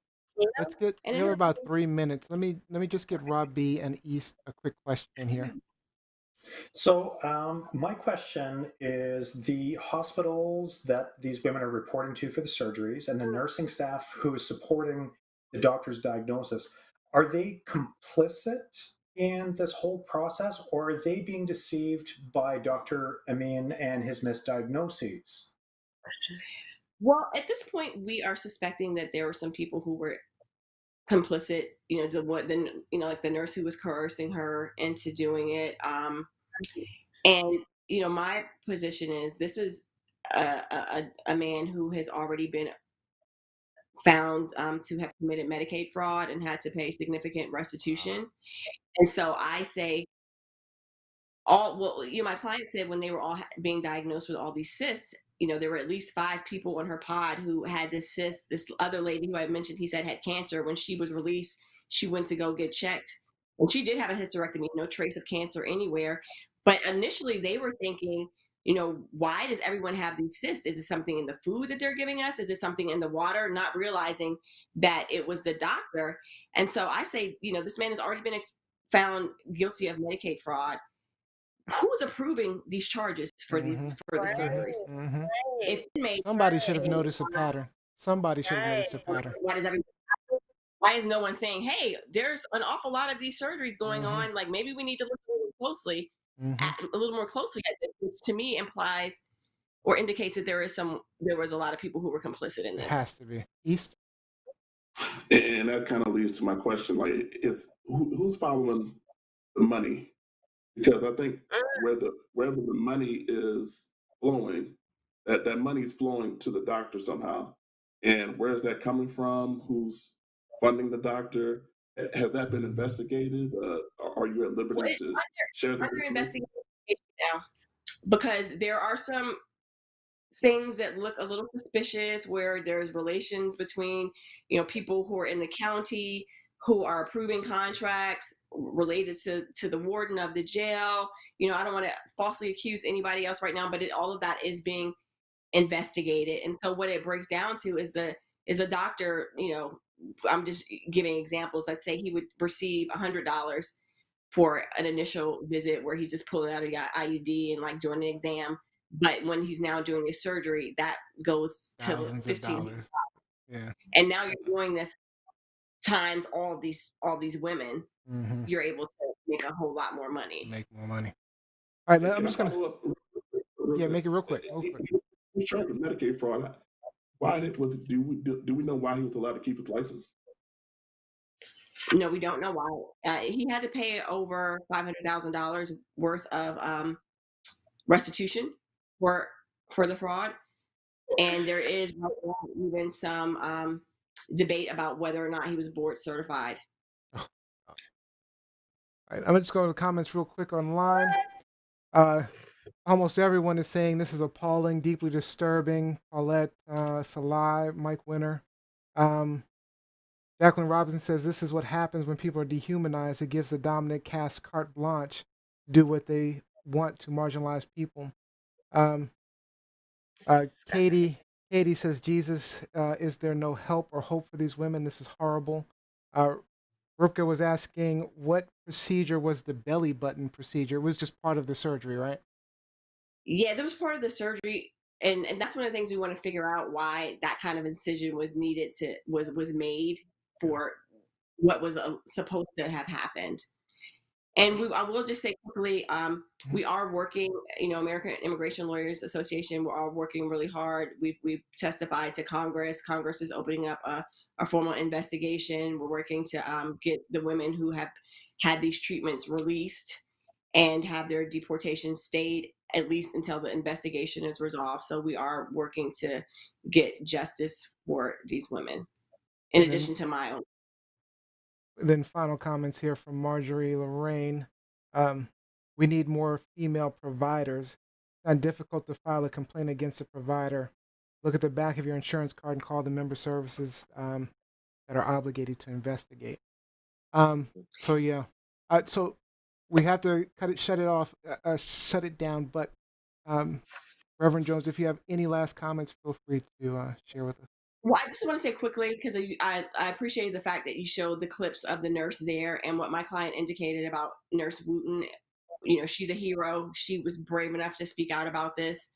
Let's get. And We it have has, about 3 minutes. Let me just get Rob B and East a quick question in here. So, my question is the hospitals that these women are reporting to for the surgeries and the nursing staff who is supporting the doctor's diagnosis, are they complicit in this whole process, or are they being deceived by Dr. Amin and his misdiagnoses? well, at this point, we are suspecting that there were some people who were complicit, like the nurse who was coercing her into doing it. And my position is this is a man who has already been found to have committed Medicaid fraud and had to pay significant restitution. And so I say, my client said when they were all being diagnosed with all these cysts, there were at least 5 people on her pod who had this cyst. This other lady who I mentioned, he said had cancer. When she was released, she went to go get checked, and she did have a hysterectomy, no trace of cancer anywhere. But initially, they were thinking, why does everyone have these cysts? Is it something in the food that they're giving us? Is it something in the water? Not realizing that it was the doctor. And so I say, this man has already been found guilty of Medicaid fraud. Who's approving these charges for these for the surgeries? If inmate, Somebody should have noticed a pattern. Somebody should have noticed a pattern. why does everyone? Why is no one saying, "Hey, there's an awful lot of these surgeries going on. Like maybe we need to look a little closely, a little more closely at this," which to me implies or indicates that there was a lot of people who were complicit in It this. has to be. East. And that kind of leads to my question: like, who's following the money? Because I think wherever the money is flowing, that money is flowing to the doctor somehow. And where is that coming from? Who's funding the doctor? Has that been investigated? Are you at Well, liberty it's to share the under information? investigation now because there are some things that look a little suspicious where there's relations between people who are in the county who are approving contracts related to the warden of the jail. I don't want to falsely accuse anybody else right now, but all of that is being investigated. And so what it breaks down to is a doctor, I'm just giving examples. Let's say he would receive $100 for an initial visit where he's just pulling out an IUD and like doing an exam. But when he's now doing this surgery, that goes to Thousands of 15. dollars. Yeah. And now you're doing this times all these women. You're able to make a whole lot more money. Make more money. All right, I'm Can I just gonna. follow up? Yeah, make it real quick. Real quick. He's charged with Medicaid fraud. Do we know why he was allowed to keep his license? No, we don't know why. He had to pay over $500,000 worth of restitution for the fraud, and there is even some debate about whether or not he was board certified. All right, I'm gonna just go to the comments real quick online. Almost everyone is saying this is appalling, deeply disturbing. Paulette, Salai, Mike Winter. Jacqueline Robinson says this is what happens when people are dehumanized. It gives the dominant caste carte blanche to do what they want to marginalize people. Katie says, Jesus, is there no help or hope for these women? This is horrible. Rupka was asking, what procedure was the belly button procedure? It was just part of the surgery, right? Yeah, that was part of the surgery. and that's one of the things we want to figure out, why that kind of incision was needed to was made for what was supposed to have happened. And I will just say quickly, we are working, American Immigration Lawyers Association, we're all working really hard. We've testified to Congress. Congress is opening up a formal investigation. We're working to get the women who have had these treatments released and have their deportation stayed, at least until the investigation is resolved. So we are working to get justice for these women, in addition to my own. Then final comments here from Marjorie Lorraine. Um, we need more female providers. It's not difficult to file a complaint against a provider. Look at the back of your insurance card and call the member services that are obligated to investigate. So yeah, so we have to shut it down. But Reverend Jones, if you have any last comments, feel free to share with us. Well, I just want to say quickly, because I appreciated the fact that you showed the clips of the nurse there and what my client indicated about Nurse Wooten. She's a hero. She was brave enough to speak out about this.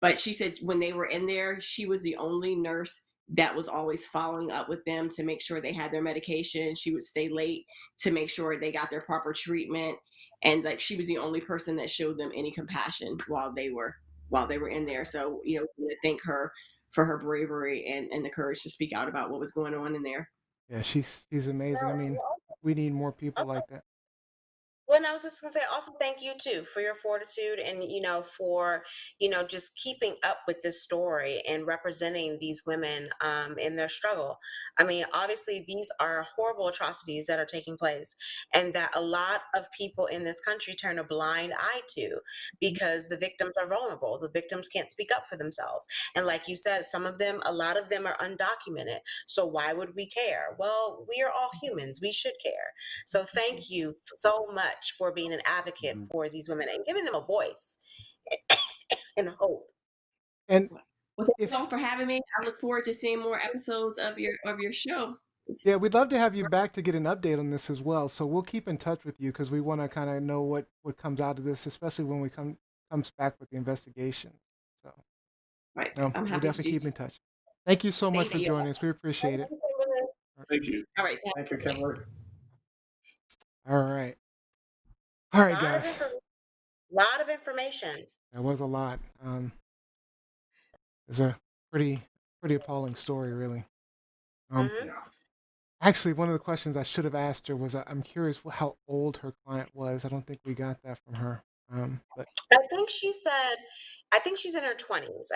But she said when they were in there, she was the only nurse that was always following up with them to make sure they had their medication. She would stay late to make sure they got their proper treatment. And like, she was the only person that showed them any compassion while they were in there. So, thank her for her bravery and the courage to speak out about what was going on in there. Yeah, she's amazing. I mean, we need more people like that. Well, and I was just gonna say, also thank you too for your fortitude and for just keeping up with this story and representing these women in their struggle. I mean, obviously these are horrible atrocities that are taking place, and that a lot of people in this country turn a blind eye to because the victims are vulnerable. The victims can't speak up for themselves, and like you said, a lot of them are undocumented. So why would we care? Well, we are all humans. We should care. So thank you so much for being an advocate for these women and giving them a voice and hope. And well, thank you all for having me. I look forward to seeing more episodes of your show. Yeah, we'd love to have you back to get an update on this as well. So we'll keep in touch with you because we want to kind of know what comes out of this, especially when we comes back with the investigation. So right, we'll definitely keep in touch. Thank you so much for joining us. We appreciate it. Thank you. All right. Thank you, Kimberlee. All right. All right, guys. Lot of information. That was a lot. It's a pretty appalling story, really. Yeah. Actually, one of the questions I should have asked her was, I'm curious how old her client was. I don't think we got that from her. But I think she said, I think she's in her 20s.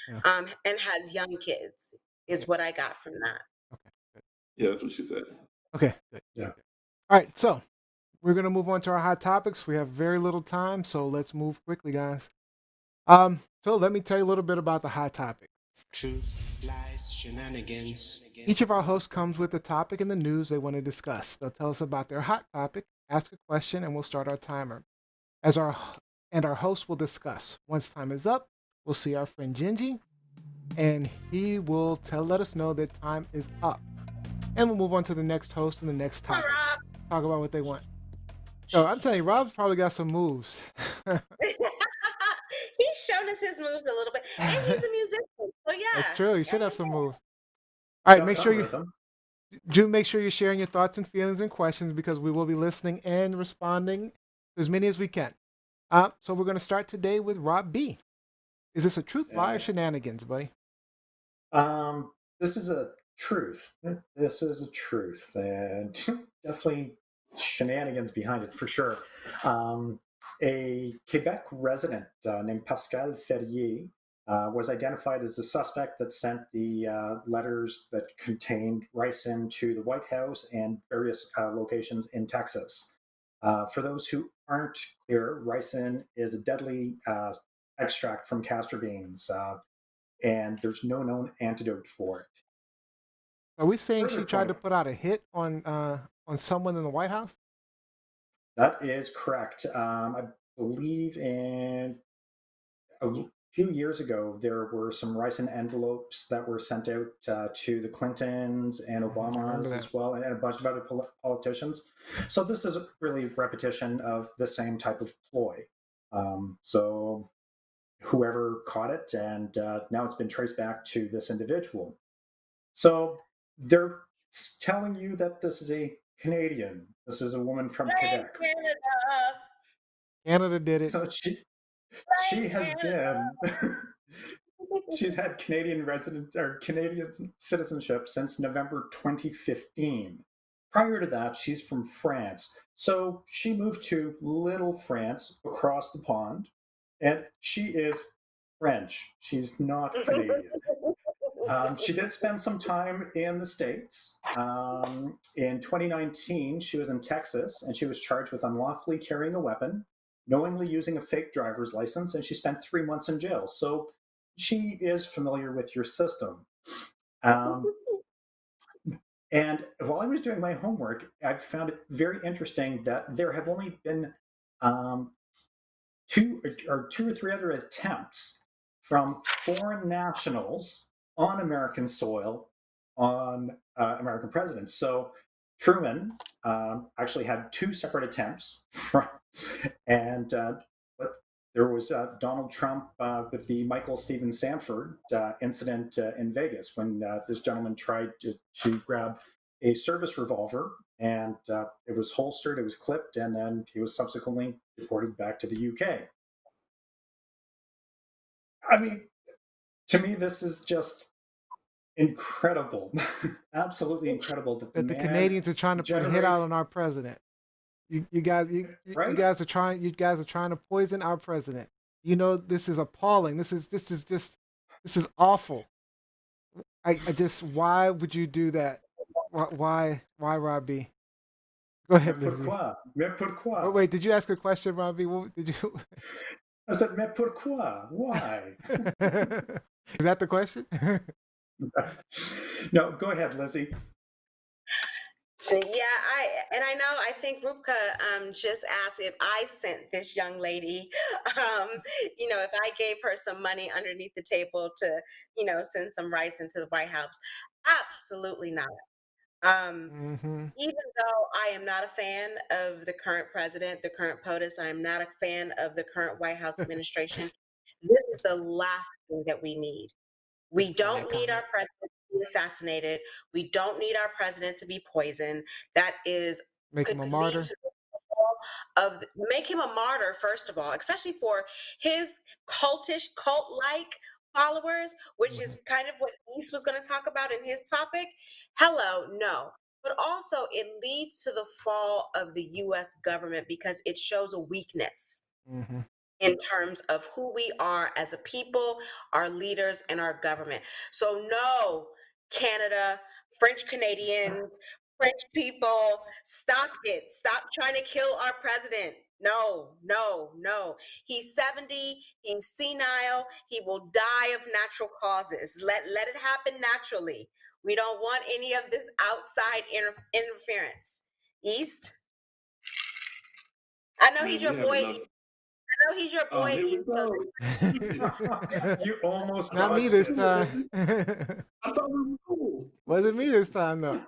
Yeah. And has young kids is what I got from that. Okay, good. Yeah, that's what she said. Okay, good. Yeah. Good. All right, so we're going to move on to our hot topics. We have very little time, so let's move quickly, guys. So let me tell you a little bit about the hot topic. Truth, lies, shenanigans. Each of our hosts comes with a topic in the news they want to discuss. They'll tell us about their hot topic, ask a question, and we'll start our timer. Our host will discuss. Once time is up, we'll see our friend Gingy, and he will let us know that time is up. And we'll move on to the next host and the next topic. Talk about what they want. So I'm telling you, Rob's probably got some moves. He's shown us his moves a little bit, and he's a musician. So yeah, that's true. He should have some moves. All right, make sure you're sharing your thoughts and feelings and questions because we will be listening and responding to as many as we can. So we're going to start today with Rob B. Is this a truth, lie, or shenanigans, buddy? This is a truth. This is a truth, and definitely shenanigans behind it for sure. A Quebec resident named Pascal Ferrier was identified as the suspect that sent the letters that contained ricin to the White House and various locations in Texas. For those who aren't clear, ricin is a deadly extract from castor beans, and there's no known antidote for it. Are we saying she tried to put out a hit on someone in the White House? That is correct. I believe in a few years ago, there were some ricin envelopes that were sent out to the Clintons and Obamas as well, and a bunch of other politicians. So this is really a repetition of the same type of ploy. So whoever caught it, and now it's been traced back to this individual. So they're telling you that this is a Canadian. This is a woman from Quebec. Canada did it. So she has been she's had Canadian resident or Canadian citizenship since November 2015. Prior to that, she's from France. So she moved to Little France across the pond, and she is French. She's not Canadian. She did spend some time in the States. In 2019, she was in Texas, and she was charged with unlawfully carrying a weapon, knowingly using a fake driver's license, and she spent 3 months in jail. So she is familiar with your system. And while I was doing my homework, I found it very interesting that there have only been two or three other attempts from foreign nationals on American soil on American presidents. So Truman actually had 2 separate attempts, and there was Donald Trump with the Michael Stephen Sanford incident in Vegas when this gentleman tried to grab a service revolver, and it was holstered, it was clipped, and then he was subsequently deported back to the UK. I mean, to me, this is just incredible, absolutely incredible that the Canadians are trying to put a hit out on our president. You guys are trying to poison our president. You know, this is appalling. This is awful. I just, why would you do that? Why, Robbie? Go ahead, Lizzie. Mais pourquoi? Oh, wait, did you ask a question, Robbie? What did you? I said, mais pourquoi? Why? Is that the question? No, go ahead, Lizzie. Yeah, I think Rupka just asked if I sent this young lady, if I gave her some money underneath the table to, send some rice into the White House. Absolutely not. Even though I am not a fan of the current president, the current POTUS, I am not a fan of the current White House administration. This is the last thing that we need. We don't need our president to be assassinated. We don't need our president to be poisoned. That is make him a martyr. Make him a martyr, first of all, especially for his cultish, cult-like followers, which is kind of what East was going to talk about in his topic. Hello, no. But also it leads to the fall of the U.S. government because it shows a weakness. In terms of who we are as a people, our leaders, and our government. So no, Canada, French Canadians, French people, stop it. Stop trying to kill our president. No. He's 70, he's senile, he will die of natural causes. Let it happen naturally. We don't want any of this outside interference. East? I know he's your boy. I know he's your boy. You almost not me this time. I thought we were cool. Wasn't me this time, though.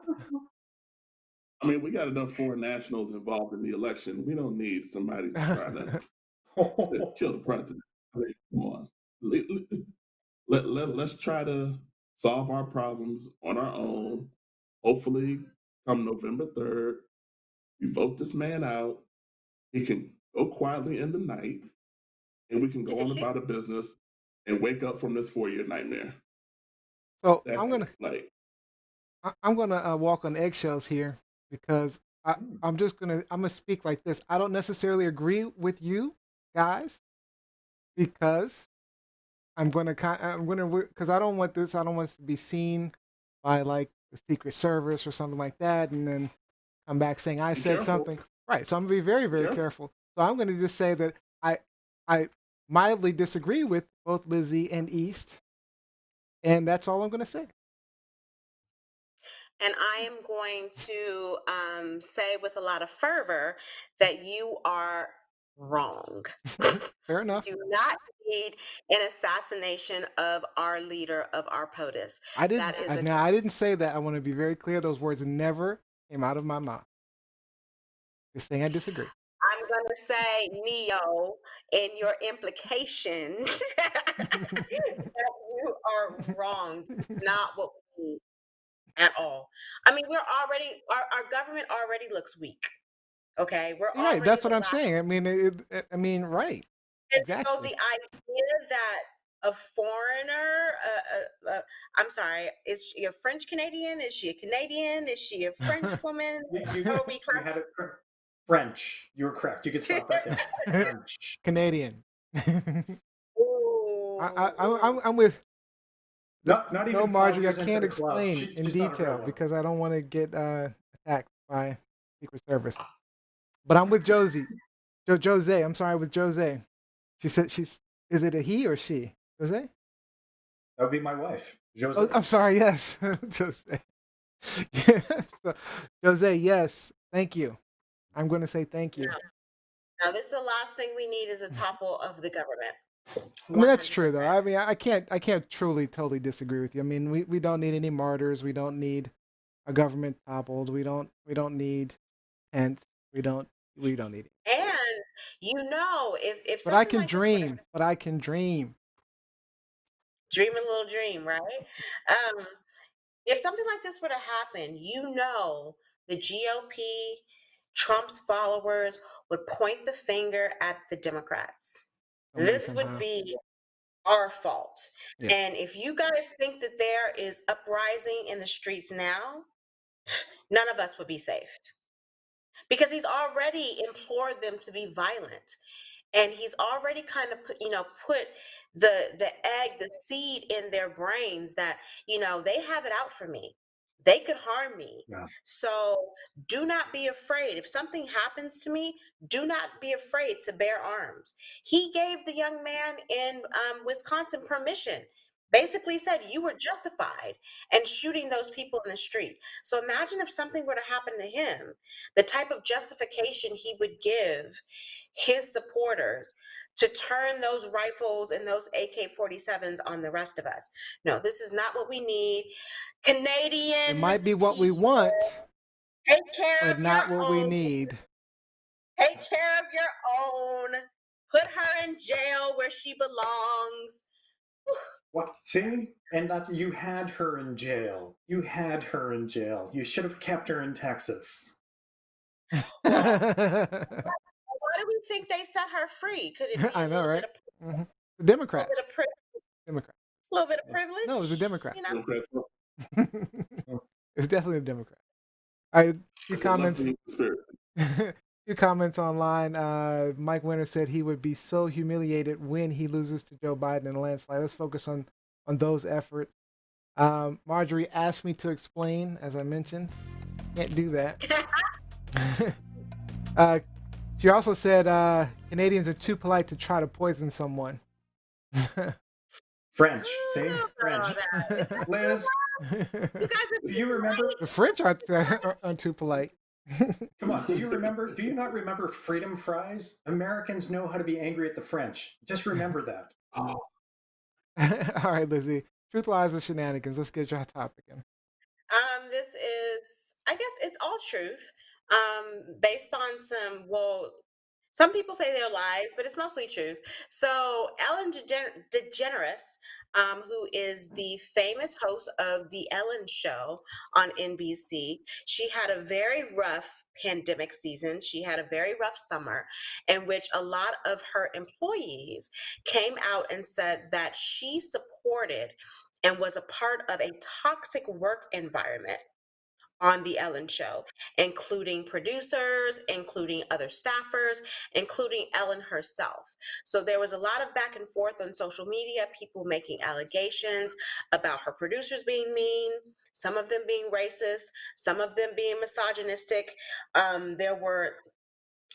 I mean, we got enough foreign nationals involved in the election. We don't need somebody trying to kill the president. I mean, come on. Let's try to solve our problems on our own. Hopefully, come November 3rd, we vote this man out. He can go quietly in the night, and we can go on about a business and wake up from this 4-year nightmare. So I'm gonna walk on eggshells here because I'm gonna speak like this. I don't necessarily agree with you guys because because I don't want this. I don't want this to be seen by like the Secret Service or something like that, and then come back saying I said something. Right. So I'm gonna be very, very careful. So I'm gonna just say that I mildly disagree with both Lizzie and East, and that's all I'm gonna say. And I am going to say with a lot of fervor that you are wrong. Fair enough. Do not need an assassination of our leader, of our POTUS. I didn't say that. I want to be very clear. Those words never came out of my mouth. Just saying I disagree. I'm going to say neo in your implication that you are wrong. Not what we need at all. I mean, our government already looks weak. Okay, we're You're right. already That's the what I'm last. saying. I mean, I mean, right. And so Exactly. the idea that a foreigner, I'm sorry, is she a French Canadian? Is she a Canadian? Is she a French woman? You, How are we you had it French. You were correct. You could stop right there. French. Canadian. Ooh. I'm with. Not No, even 5 Marjorie, I years into can't the club. explain in She's not a real detail one. because I don't want to get attacked by Secret Service. But I'm with Josie. Jose. I'm sorry, with Jose. She said she's. Is it a he or she? Jose? That would be my wife, Jose. Oh, I'm sorry. Yes, Jose. Yeah. So, Jose, yes. Thank you. I'm going to say thank you. Now, this is the last thing we need is a topple of the government. I mean, that's true, though. 100%. I mean, I can't truly, totally disagree with you. I mean, we don't need any martyrs. We don't need a government toppled. We don't need Pence. We don't need it. And if But I something can like this would dream. But I can dream. dream a little dream, right? If something like this were to happen, the GOP, Trump's followers would point the finger at the Democrats. This would be our fault. Yeah. And if you guys think that there is uprising in the streets now, none of us would be safe because he's already implored them to be violent. And he's already kind of put the seed in their brains that they have it out for me, they could harm me. Yeah. So do not be afraid. If something happens to me, do not be afraid to bear arms. He gave the young man in Wisconsin permission, basically said you were justified in shooting those people in the street. So imagine if something were to happen to him, the type of justification he would give his supporters to turn those rifles and those AK-47s on the rest of us. No, this is not what we need. Canadian, it might be what we people, want, take care but of not your what own. we need. Take care of your own. Put her in jail where she belongs. What? See? And that you had her in jail. You had her in jail. You should have kept her in Texas. Well, why do we think they set her free? Could it be I a know, little right? bit of The Democrats. a little bit of privilege? No, it was a Democrat. You know? It's definitely a Democrat. All right, few comments. Few comments online. Mike Winter said he would be so humiliated when he loses to Joe Biden in a landslide. Let's focus on those efforts. Marjorie asked me to explain, as I mentioned. Can't do that. She also said Canadians are too polite to try to poison someone. French, see? French. Liz, You guys do you remember? The French aren't too polite. Come on, do you not remember freedom fries? Americans know how to be angry at the French. Just remember that. All right, Lizzie. Truth, lies, or shenanigans. Let's get your topic in. This is, I guess it's all truth. Based on some people say they're lies, but it's mostly truth. So Ellen DeGeneres, who is the famous host of The Ellen Show on NBC, she had a very rough pandemic season. She had a very rough summer in which a lot of her employees came out and said that she supported and was a part of a toxic work environment on The Ellen Show, including producers, including other staffers, including Ellen herself. So there was a lot of back and forth on social media, people making allegations about her producers being mean, some of them being racist, some of them being misogynistic. There were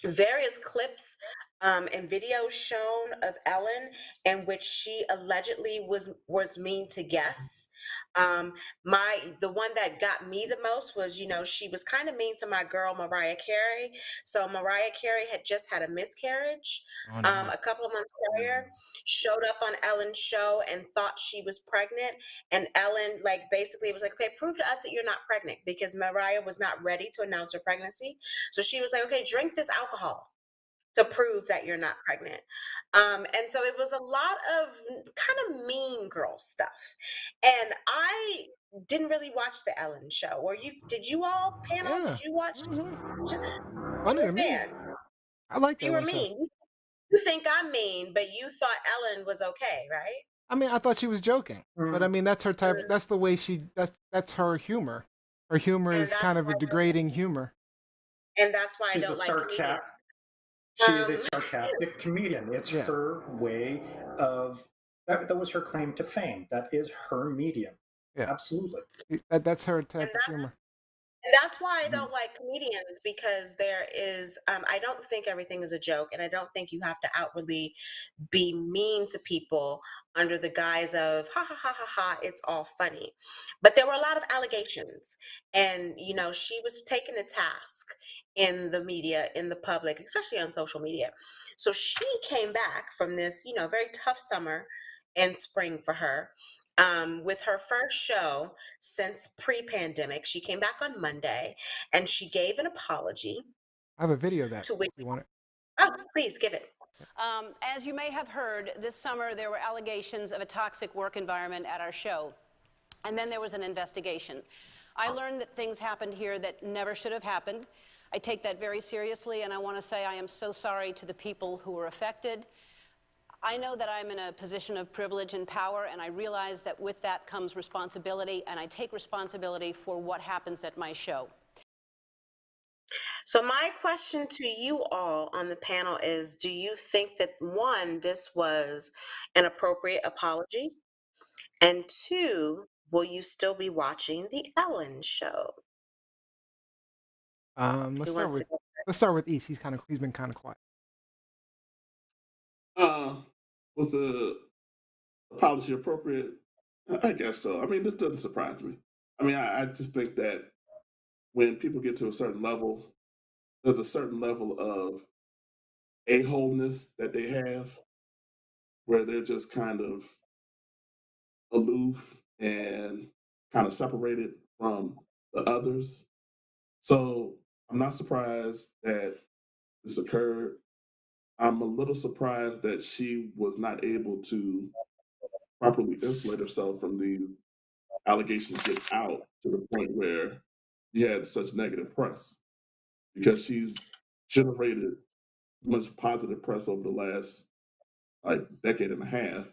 various clips and videos shown of Ellen in which she allegedly was mean to guests. The one that got me the most was, she was kind of mean to my girl Mariah Carey. So Mariah Carey had just had a miscarriage a couple of months prior, showed up on Ellen's show and thought she was pregnant, and Ellen basically was like, okay, prove to us that you're not pregnant, because Mariah was not ready to announce her pregnancy. So she was like, okay, drink this alcohol to prove that you're not pregnant. And so it was a lot of kind of mean girl stuff. And I didn't really watch the Ellen show. Did you all panel? Yeah. Did you watch? Hmm. You Funny were to me. fans. I like You were Ellen show. mean. You think I'm mean, but you thought Ellen was okay, right? I mean, I thought she was joking, but I Mm. mean, that's her type. That's the way she. That's her humor. Her humor And is that's kind of why a degrading humor. I She's a don't like comedians. She is a Um, sarcastic comedian. It's Yeah. her way of that was her claim to fame. That is her medium. Yeah. Absolutely. That's her and type of humor. And that's why I Mhm. don't like comedians, because I don't think everything is a joke. And I don't think you have to outwardly be mean to people under the guise of ha ha ha ha ha, it's all funny. But there were a lot of allegations. And, she was taken to task in the media, in the public, especially on social media. So she came back from this, very tough summer and spring for her. With her first show since pre-pandemic. She came back on Monday and she gave an apology I have a video of that to which, if you want it. oh, please give it. As you may have heard, this summer there were allegations of a toxic work environment at our show. And then there was an investigation. I learned that things happened here that never should have happened. I take that very seriously, and I want to say I am so sorry to the people who were affected. I know that I'm in a position of privilege and power, and I realize that with that comes responsibility, and I take responsibility for what happens at my show. So my question to you all on the panel is, do you think that, one, this was an appropriate apology? And two, will you still be watching the Ellen show? Let's Who start wants to with go? East. He's been kind of quiet. Was the apology appropriate? I guess so. I mean, this doesn't surprise me. I mean, I just think that when people get to a certain level, there's a certain level of a-holeness that they have where they're just kind of aloof and kind of separated from the others. So I'm not surprised that this occurred. I'm a little surprised that she was not able to properly insulate herself from these allegations get out to the point where he had such negative press, because she's generated much positive press over the last decade and a half.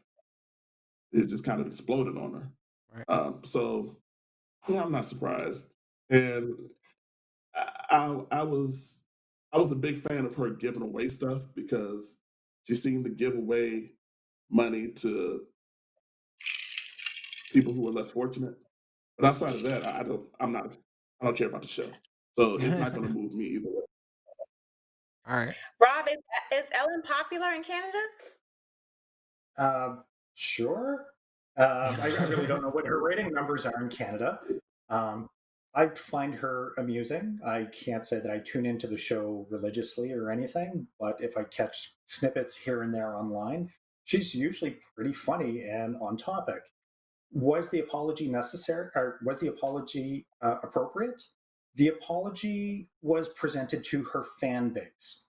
It just kind of exploded on her. Right. So yeah, I'm not surprised. And I was a big fan of her giving away stuff, because she seemed to give away money to people who were less fortunate. But outside of that, I don't care about the show. So it's not going to move me either way. All right. Rob, is Ellen popular in Canada? Sure. I really don't know what her rating numbers are in Canada. I find her amusing. I can't say that I tune into the show religiously or anything, but if I catch snippets here and there online, she's usually pretty funny and on topic. Was the apology necessary, or was the apology appropriate? The apology was presented to her fan base.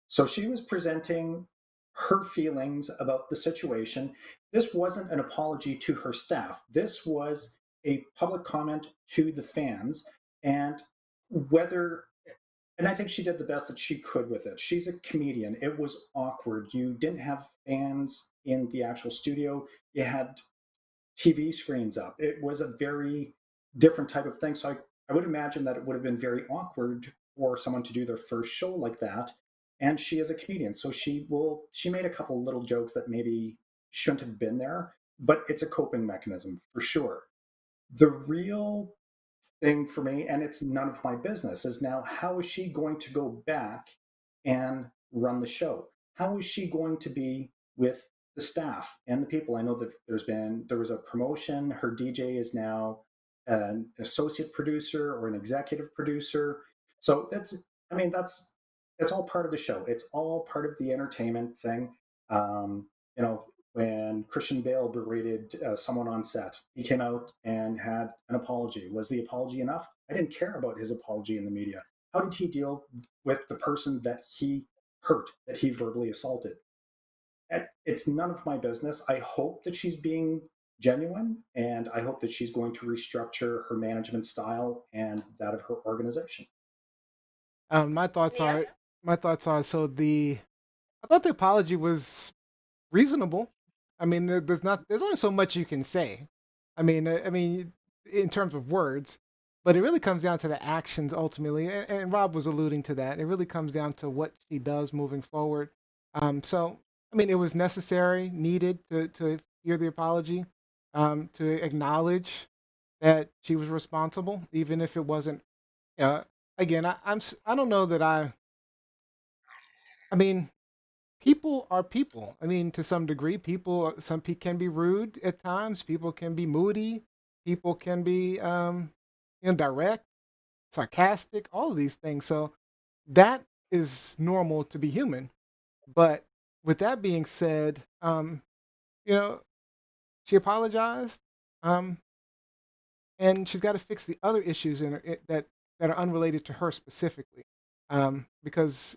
So she was presenting her feelings about the situation. This wasn't an apology to her staff. This was a public comment to the fans. And whether, and I think she did the best that she could with it. She's a comedian. It was awkward. You didn't have fans in the actual studio, you had TV screens up. It was a very different type of thing. So I would imagine that it would have been very awkward for someone to do their first show like that. And she is a comedian, so she made a couple little jokes that maybe shouldn't have been there, but it's a coping mechanism for sure. The real thing for me, and it's none of my business, is now how is she going to go back and run the show? How is she going to be with the staff and the people? I know that there was a promotion. Her DJ is now an associate producer or an executive producer. So that's all part of the show. It's all part of the entertainment thing. You know, when Christian Bale berated someone on set, he came out and had an apology. Was the apology enough? I didn't care about his apology in the media. How did he deal with the person that he hurt, that he verbally assaulted. It's none of my business. I hope that she's being genuine, and I hope that she's going to restructure her management style and that of her organization. My thoughts Yeah. are so I thought the apology was reasonable. I mean, there's only so much you can say. I mean, in terms of words, but it really comes down to the actions ultimately. And Rob was alluding to that. It really comes down to what she does moving forward. So I mean, it was necessary, needed to hear the apology, to acknowledge that she was responsible, even if it wasn't. Uh, Again, I don't know that I mean, people are people. I mean, to some degree, some people can be rude at times. People can be moody. People can be indirect, sarcastic. All of these things. So that is normal to be human. But with that being said, you know, she apologized, um, and she's got to fix the other issues that are unrelated to her specifically, because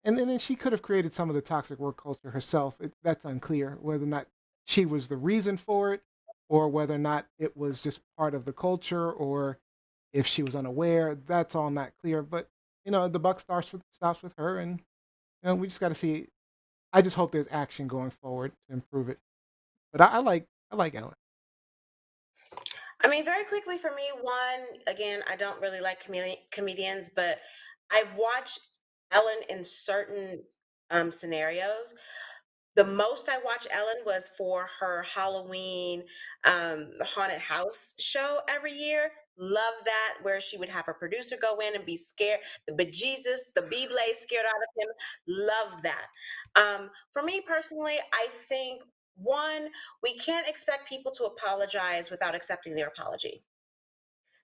and then she could have created some of the toxic work culture herself. That's unclear whether or not she was the reason for it, or whether or not it was just part of the culture, or if she was unaware. That's all not clear. But the buck stops with her, and we just got to see. I just hope there's action going forward to improve it. But I like Ellen. I mean, very quickly for me, one, again, I don't really like comedians, but I watch Ellen in certain scenarios. The most I watched Ellen was for her Halloween haunted house show every year. Love that, where she would have her producer go in and be scared, the bejesus, the Beyblade scared out of him. Love that. For me personally, I think one, we can't expect people to apologize without accepting their apology.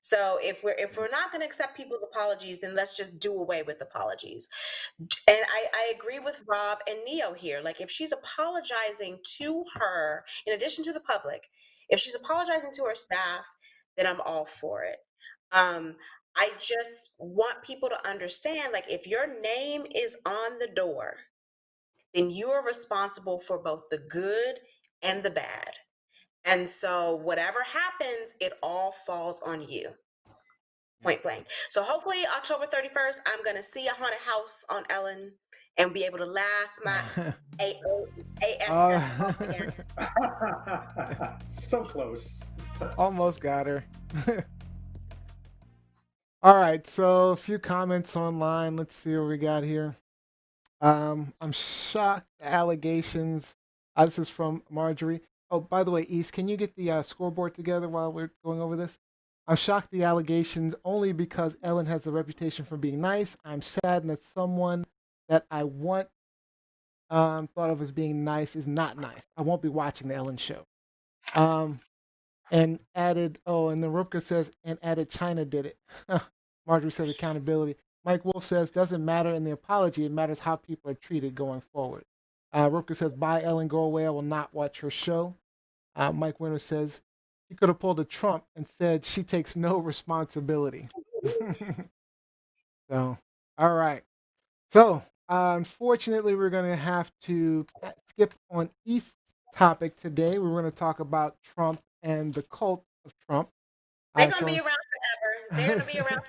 So if we're not going to accept people's apologies, then let's just do away with apologies. And I agree with Rob and Neo here. Like, if she's apologizing to her, in addition to the public, if she's apologizing to her staff, then I'm all for it. Um, I just want people to understand, like, if your name is on the door, then you are responsible for both the good and the bad. And so whatever happens, it all falls on you. Point blank. So hopefully October 31st, I'm going to see a haunted house on Ellen and be able to laugh my ASS off again. So close. Almost got her. All right, so a few comments online. Let's see what we got here. I'm shocked. Allegations. This is from Marjorie. Oh, by the way, East, can you get the scoreboard together while we're going over this? I'm shocked the allegations only because Ellen has a reputation for being nice. I'm saddened that someone that I want thought of as being nice is not nice. I won't be watching the Ellen show. And added, and then Rupka says, and added, China did it. Marjorie says accountability. Mike Wolf says, doesn't matter in the apology, it matters how people are treated going forward. Rupka says, bye, Ellen, go away. I will not watch her show. Mike Winter says, he could have pulled a Trump and said she takes no responsibility. So, all right. So, unfortunately, we're going to have to skip on East's topic today. We're going to talk about Trump and the cult of Trump. They're going to be around forever. They're going to be around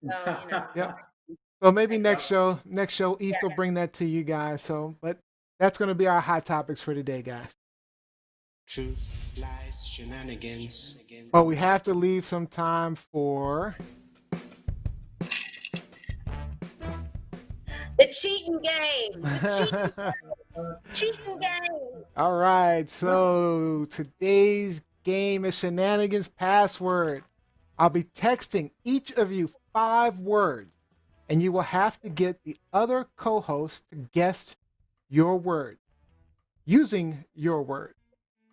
forever. So, Yep. So maybe next show, East will bring that to you guys. So, but that's going to be our hot topics for today, guys. Truth, lies, shenanigans. But we have to leave some time for the cheating game. The cheating game. All right. So today's game is Shenanigans password. I'll be texting each of you 5 words, and you will have to get the other co-host to guess your word using your word.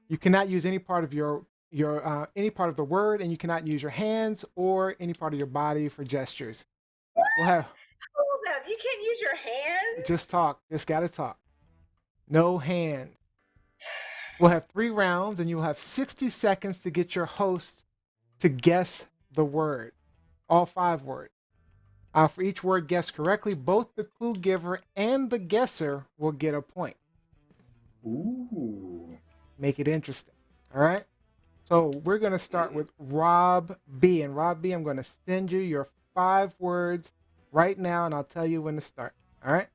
You cannot use any part of your any part of the word, and you cannot use your hands or any part of your body for gestures. What? We'll have. Hold up! You can't use your hands. Just talk. Just gotta talk. No hands. We'll have 3 rounds, and you'll have 60 seconds to get your host to guess the word. All 5 words. For each word guessed correctly, both the clue giver and the guesser will get a point. Ooh. Make it interesting. All right. So we're going to start with Rob B. And Rob B, I'm going to send you your 5 words right now, and I'll tell you when to start. All right.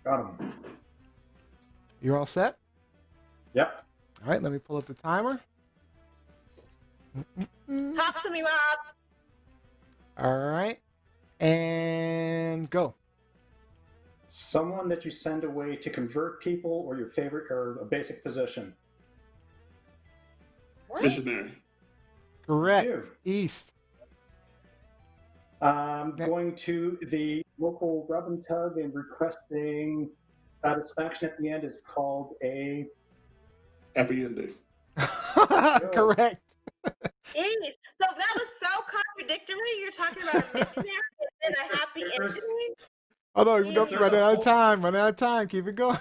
Got him. You're all set? Yep. All right. Let me pull up the timer. Talk to me, Rob. All right. And go. Someone that you send away to convert people, or your favorite, or a basic position. What? Missionary. Correct. You. East. Going to the local rub and tug and requesting satisfaction at the end is called a... Happy ending. Correct. East. So that was so contradictory. You're talking about a missionary and a happy ending. Oh no, Yeah. don't run out of time. Run out of time. Keep it going.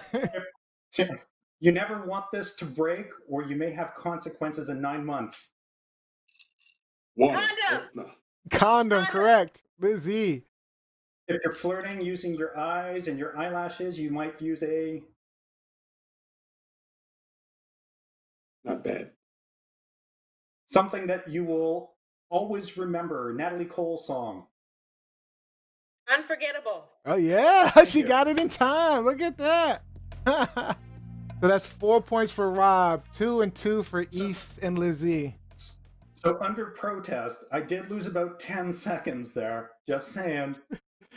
You never want this to break, or you may have consequences in 9 months. Water. Condom. No. Condom. Correct. Lizzie. If you're flirting using your eyes and your eyelashes, you might use a... Not bad. something that you will always remember. Natalie Cole song. Unforgettable. Oh yeah, she you. got it in time. Look at that. So that's 4 points for Rob, 2 and 2 for East and Lizzie. So under protest, I did lose about 10 seconds there. Just saying.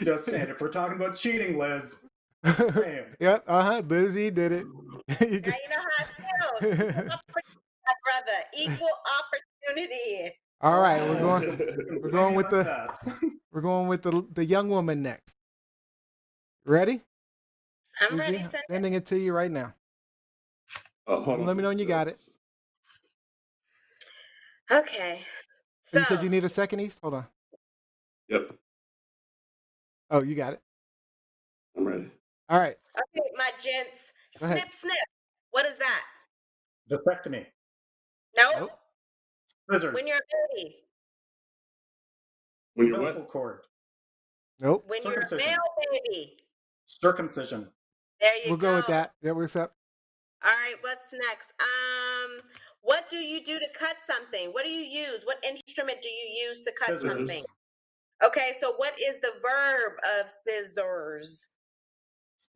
Just saying. If we're talking about cheating, Liz, just saying. Yep. Lizzie did it. Now you know how it feels. My brother, equal opportunity. All right, we're going with that. we're going with the young woman next. Ready? I'm Lizzie, ready. Send it. sending it to you right now. Hold on. Let me know when you got it. Okay. So You said you need a second, East? Hold on. Yep. Oh, you got it. I'm ready. All right. okay, my gents. Go ahead. Snip, snip. What is that? Vasectomy. Nope. Nope. Scissors. When you're a baby. When you're Umbilical what? cord. Nope. When you're a Circumcision. male baby. Circumcision. There you We'll go. go with that. That works up. All right, what's next? What do you do to cut something? What do you use? What instrument do you use to cut Scissors. something? Okay, so what is the verb of scissors?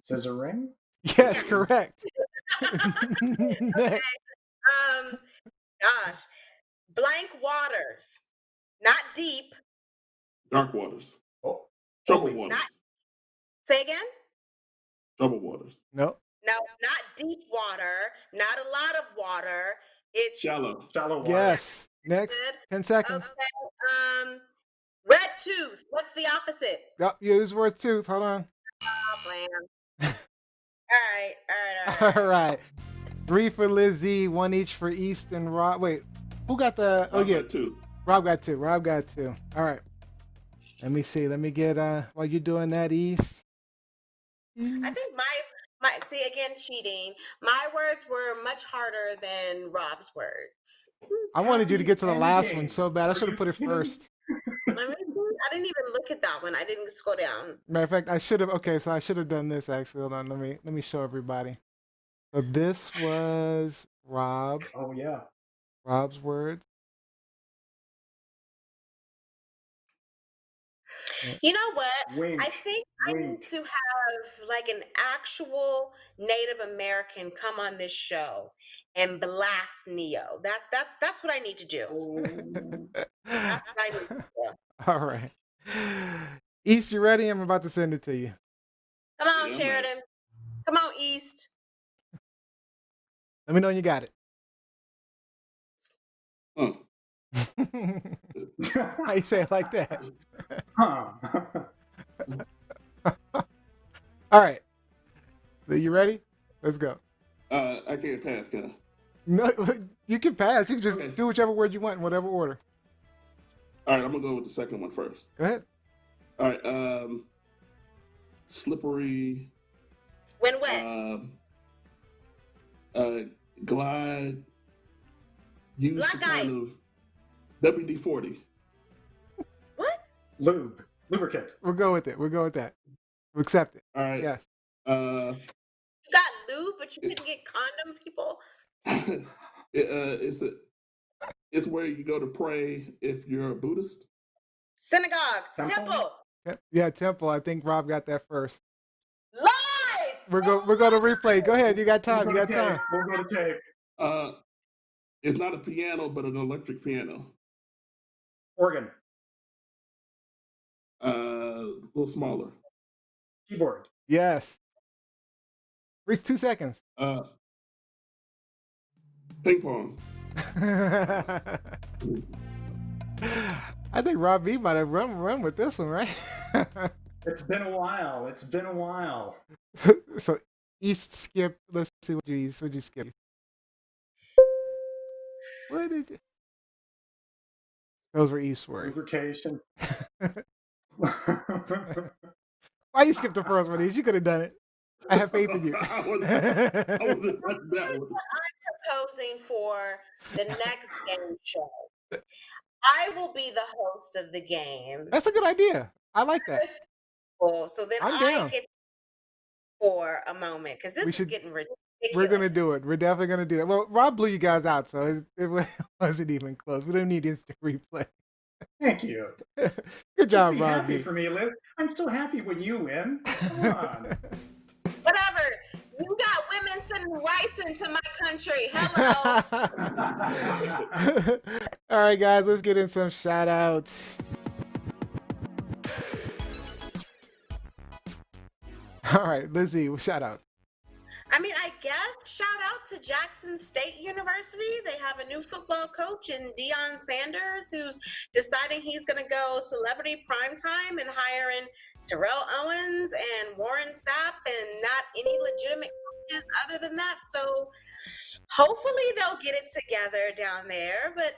Scissoring. Yes, correct. Next. Gosh, blank waters, not deep. Dark waters. Oh. Troubled waters. Say again? Troubled waters. Nope. No, not deep water, not a lot of water. It's Shallow. Shallow water. Yes. Next. Good. 10 seconds. Okay. Red tooth. What's the opposite? Yep. Use word tooth. Hold on. Oh, man. All right. All right. 3 for Lizzie, 1 each for East and Rob. Wait, who got the? Oh yeah, 2. Rob got 2. Rob got 2. All right. Let me see. Let me get while you're doing that, East. I think my see again cheating. My words were much harder than Rob's words. I wanted you to get to the last Ending. one so bad. I should have put it first. Let me see. I didn't even look at that one. I didn't scroll down. Matter of fact, I should have. Okay, so I should have done this actually. Hold on. Let me show everybody. So this was Rob. Oh yeah. Rob's words. You know what? Wink. I think I need to have like an actual Native American come on this show and blast Neo. That's what I need to do. Oh. That's what I need to do. All right. East, you ready? I'm about to send it to you. Come on, Yeah, Sheridan. Come on, East. Let me know when you got it. Huh. How you say it like that? Huh. All right. Are you ready? Let's go. I can't pass, can I? No, you can pass. You can just Okay. do whichever word you want in whatever order. All right, I'm gonna go with the second one first. Go ahead. All right. Slippery. When wet. Glide. Use Black the kind of WD-40. What? Lubricant. We'll go with it. We'll go with that. We'll accept it. All right. Yes. Uh, You got lube, but you couldn't get condom, people. it's where you go to pray if you're a Buddhist. Synagogue, temple. Yeah, temple. I think Rob got that first. Lies. We're going to replay. Go ahead. You got time. You got time. We'll go to tape. It's not a piano, but an electric piano. Organ. A little smaller. Keyboard. Yes. 2 seconds. Ping pong. I think Rob B might have run with this one, right? It's been a while. So East skip. Let's see what you skip. What did you? Those were East words. Lubrication. Why you skipped the first one? You could have done it. I have faith in you. I wasn't that one. Proposing for the next game show. I will be the host of the game. That's a good idea. I like that. So then I'm I down. get for a moment because this is getting ridiculous. We're gonna do it. We're definitely gonna do that. Well, Rob blew you guys out, so it wasn't even close. We don't need instant replay. Thank you. Good job, Just be Rob. happy for me, Liz. I'm so happy when you win. Come on. Whatever. You got women sending Ricin to my country. Hello. All right, guys, let's get in some shout outs. All right, Lizzie, shout out. I mean, I guess shout out to Jackson State University. They have a new football coach in Deion Sanders who's deciding he's going to go celebrity primetime and hiring Terrell Owens and Warren Sapp and not any legitimate coaches other than that. So hopefully they'll get it together down there. But,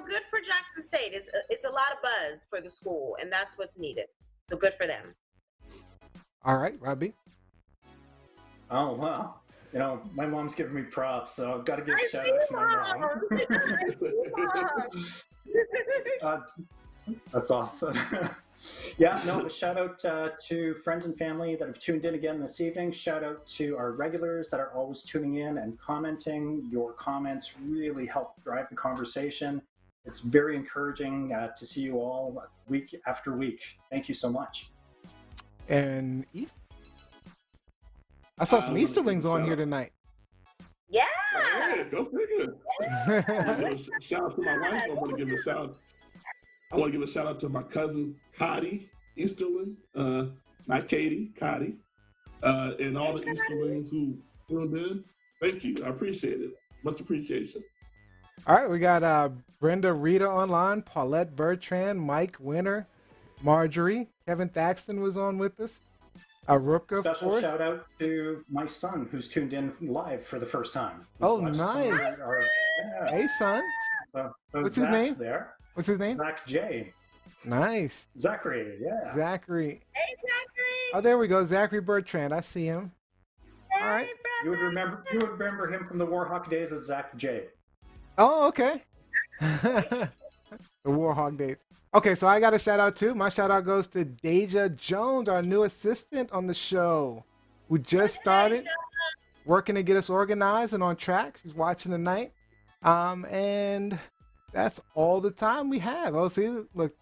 good for Jackson State. It's a lot of buzz for the school, and that's what's needed. So good for them. All right, Robbie. Oh, wow. My mom's giving me props, so I've got to give a shout out to my mom. That's awesome. A shout out to friends and family that have tuned in again this evening. Shout out to our regulars that are always tuning in and commenting. Your comments really help drive the conversation. It's very encouraging to see you all week after week. Thank you so much. And I saw some Easterlings on here tonight. Yeah. Go figure. Shout out to my wife. I want to give a shout out to my cousin Cotty Easterling, not Katie, Cotty, and all the Easterlings who tuned in. Thank you. I appreciate it. Much appreciation. All right, we got Brenda Rita online, Paulette Bertrand, Mike Winter, Marjorie, Kevin Thaxton was on with us. Rupka, special shout out to my son who's tuned in live for the first time. Oh, nice. Hey, son. So what's his name? What's his name? Zach J. Nice. Zachary, yeah. Zachary. Hey, Zachary. Oh, there we go. Zachary Bertrand. I see him. Hey, all right. You would remember him from the Warhawk days as Zach J. Oh, okay. The Warhawk days. Okay, so I got a shout out too. My shout out goes to Deja Jones, our new assistant on the show, who just started working to get us organized and on track. She's watching tonight. And that's all the time we have. Oh, see, look,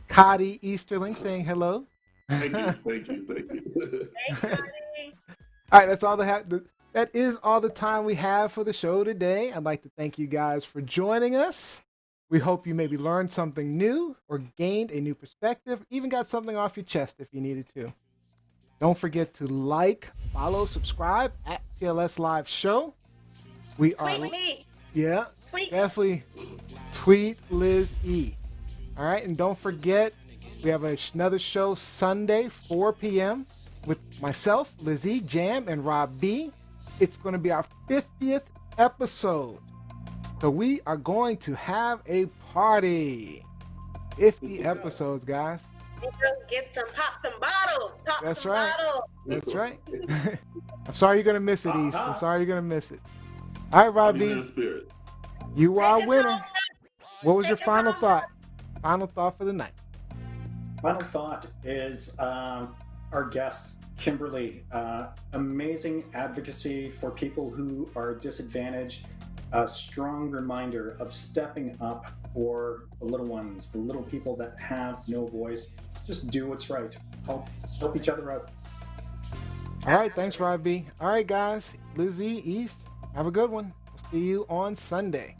Cotty Easterling saying hello. Thank you. Hey, Cotty. All right, that's all that is all the time we have for the show today. I'd like to thank you guys for joining us. We hope you maybe learned something new or gained a new perspective, even got something off your chest if you needed to. Don't forget to like, follow, subscribe at TLS Live Show. We are Tweet me. Yeah, Tweet. definitely tweet Liz E. All right, and don't forget, we have another show Sunday, 4 p.m. with myself, Liz E, Jam, and Rob B. It's going to be our 50th episode. So we are going to have a party. 50 episodes, guys. Get some, pop some bottles. That's some right. bottles. That's right. I'm sorry you're going to miss it, East. I'm sorry you're going to miss it. All right, Rob B. You are a winner. What was your final thought? Final thought for the night. Final thought is our guest, Kimberlee. Amazing advocacy for people who are disadvantaged. A strong reminder of stepping up for the little ones, the little people that have no voice. Just do what's right. Help each other out. All right, thanks, Rob B. All right, guys, Lizzie, East, have a good one. We'll see you on Sunday.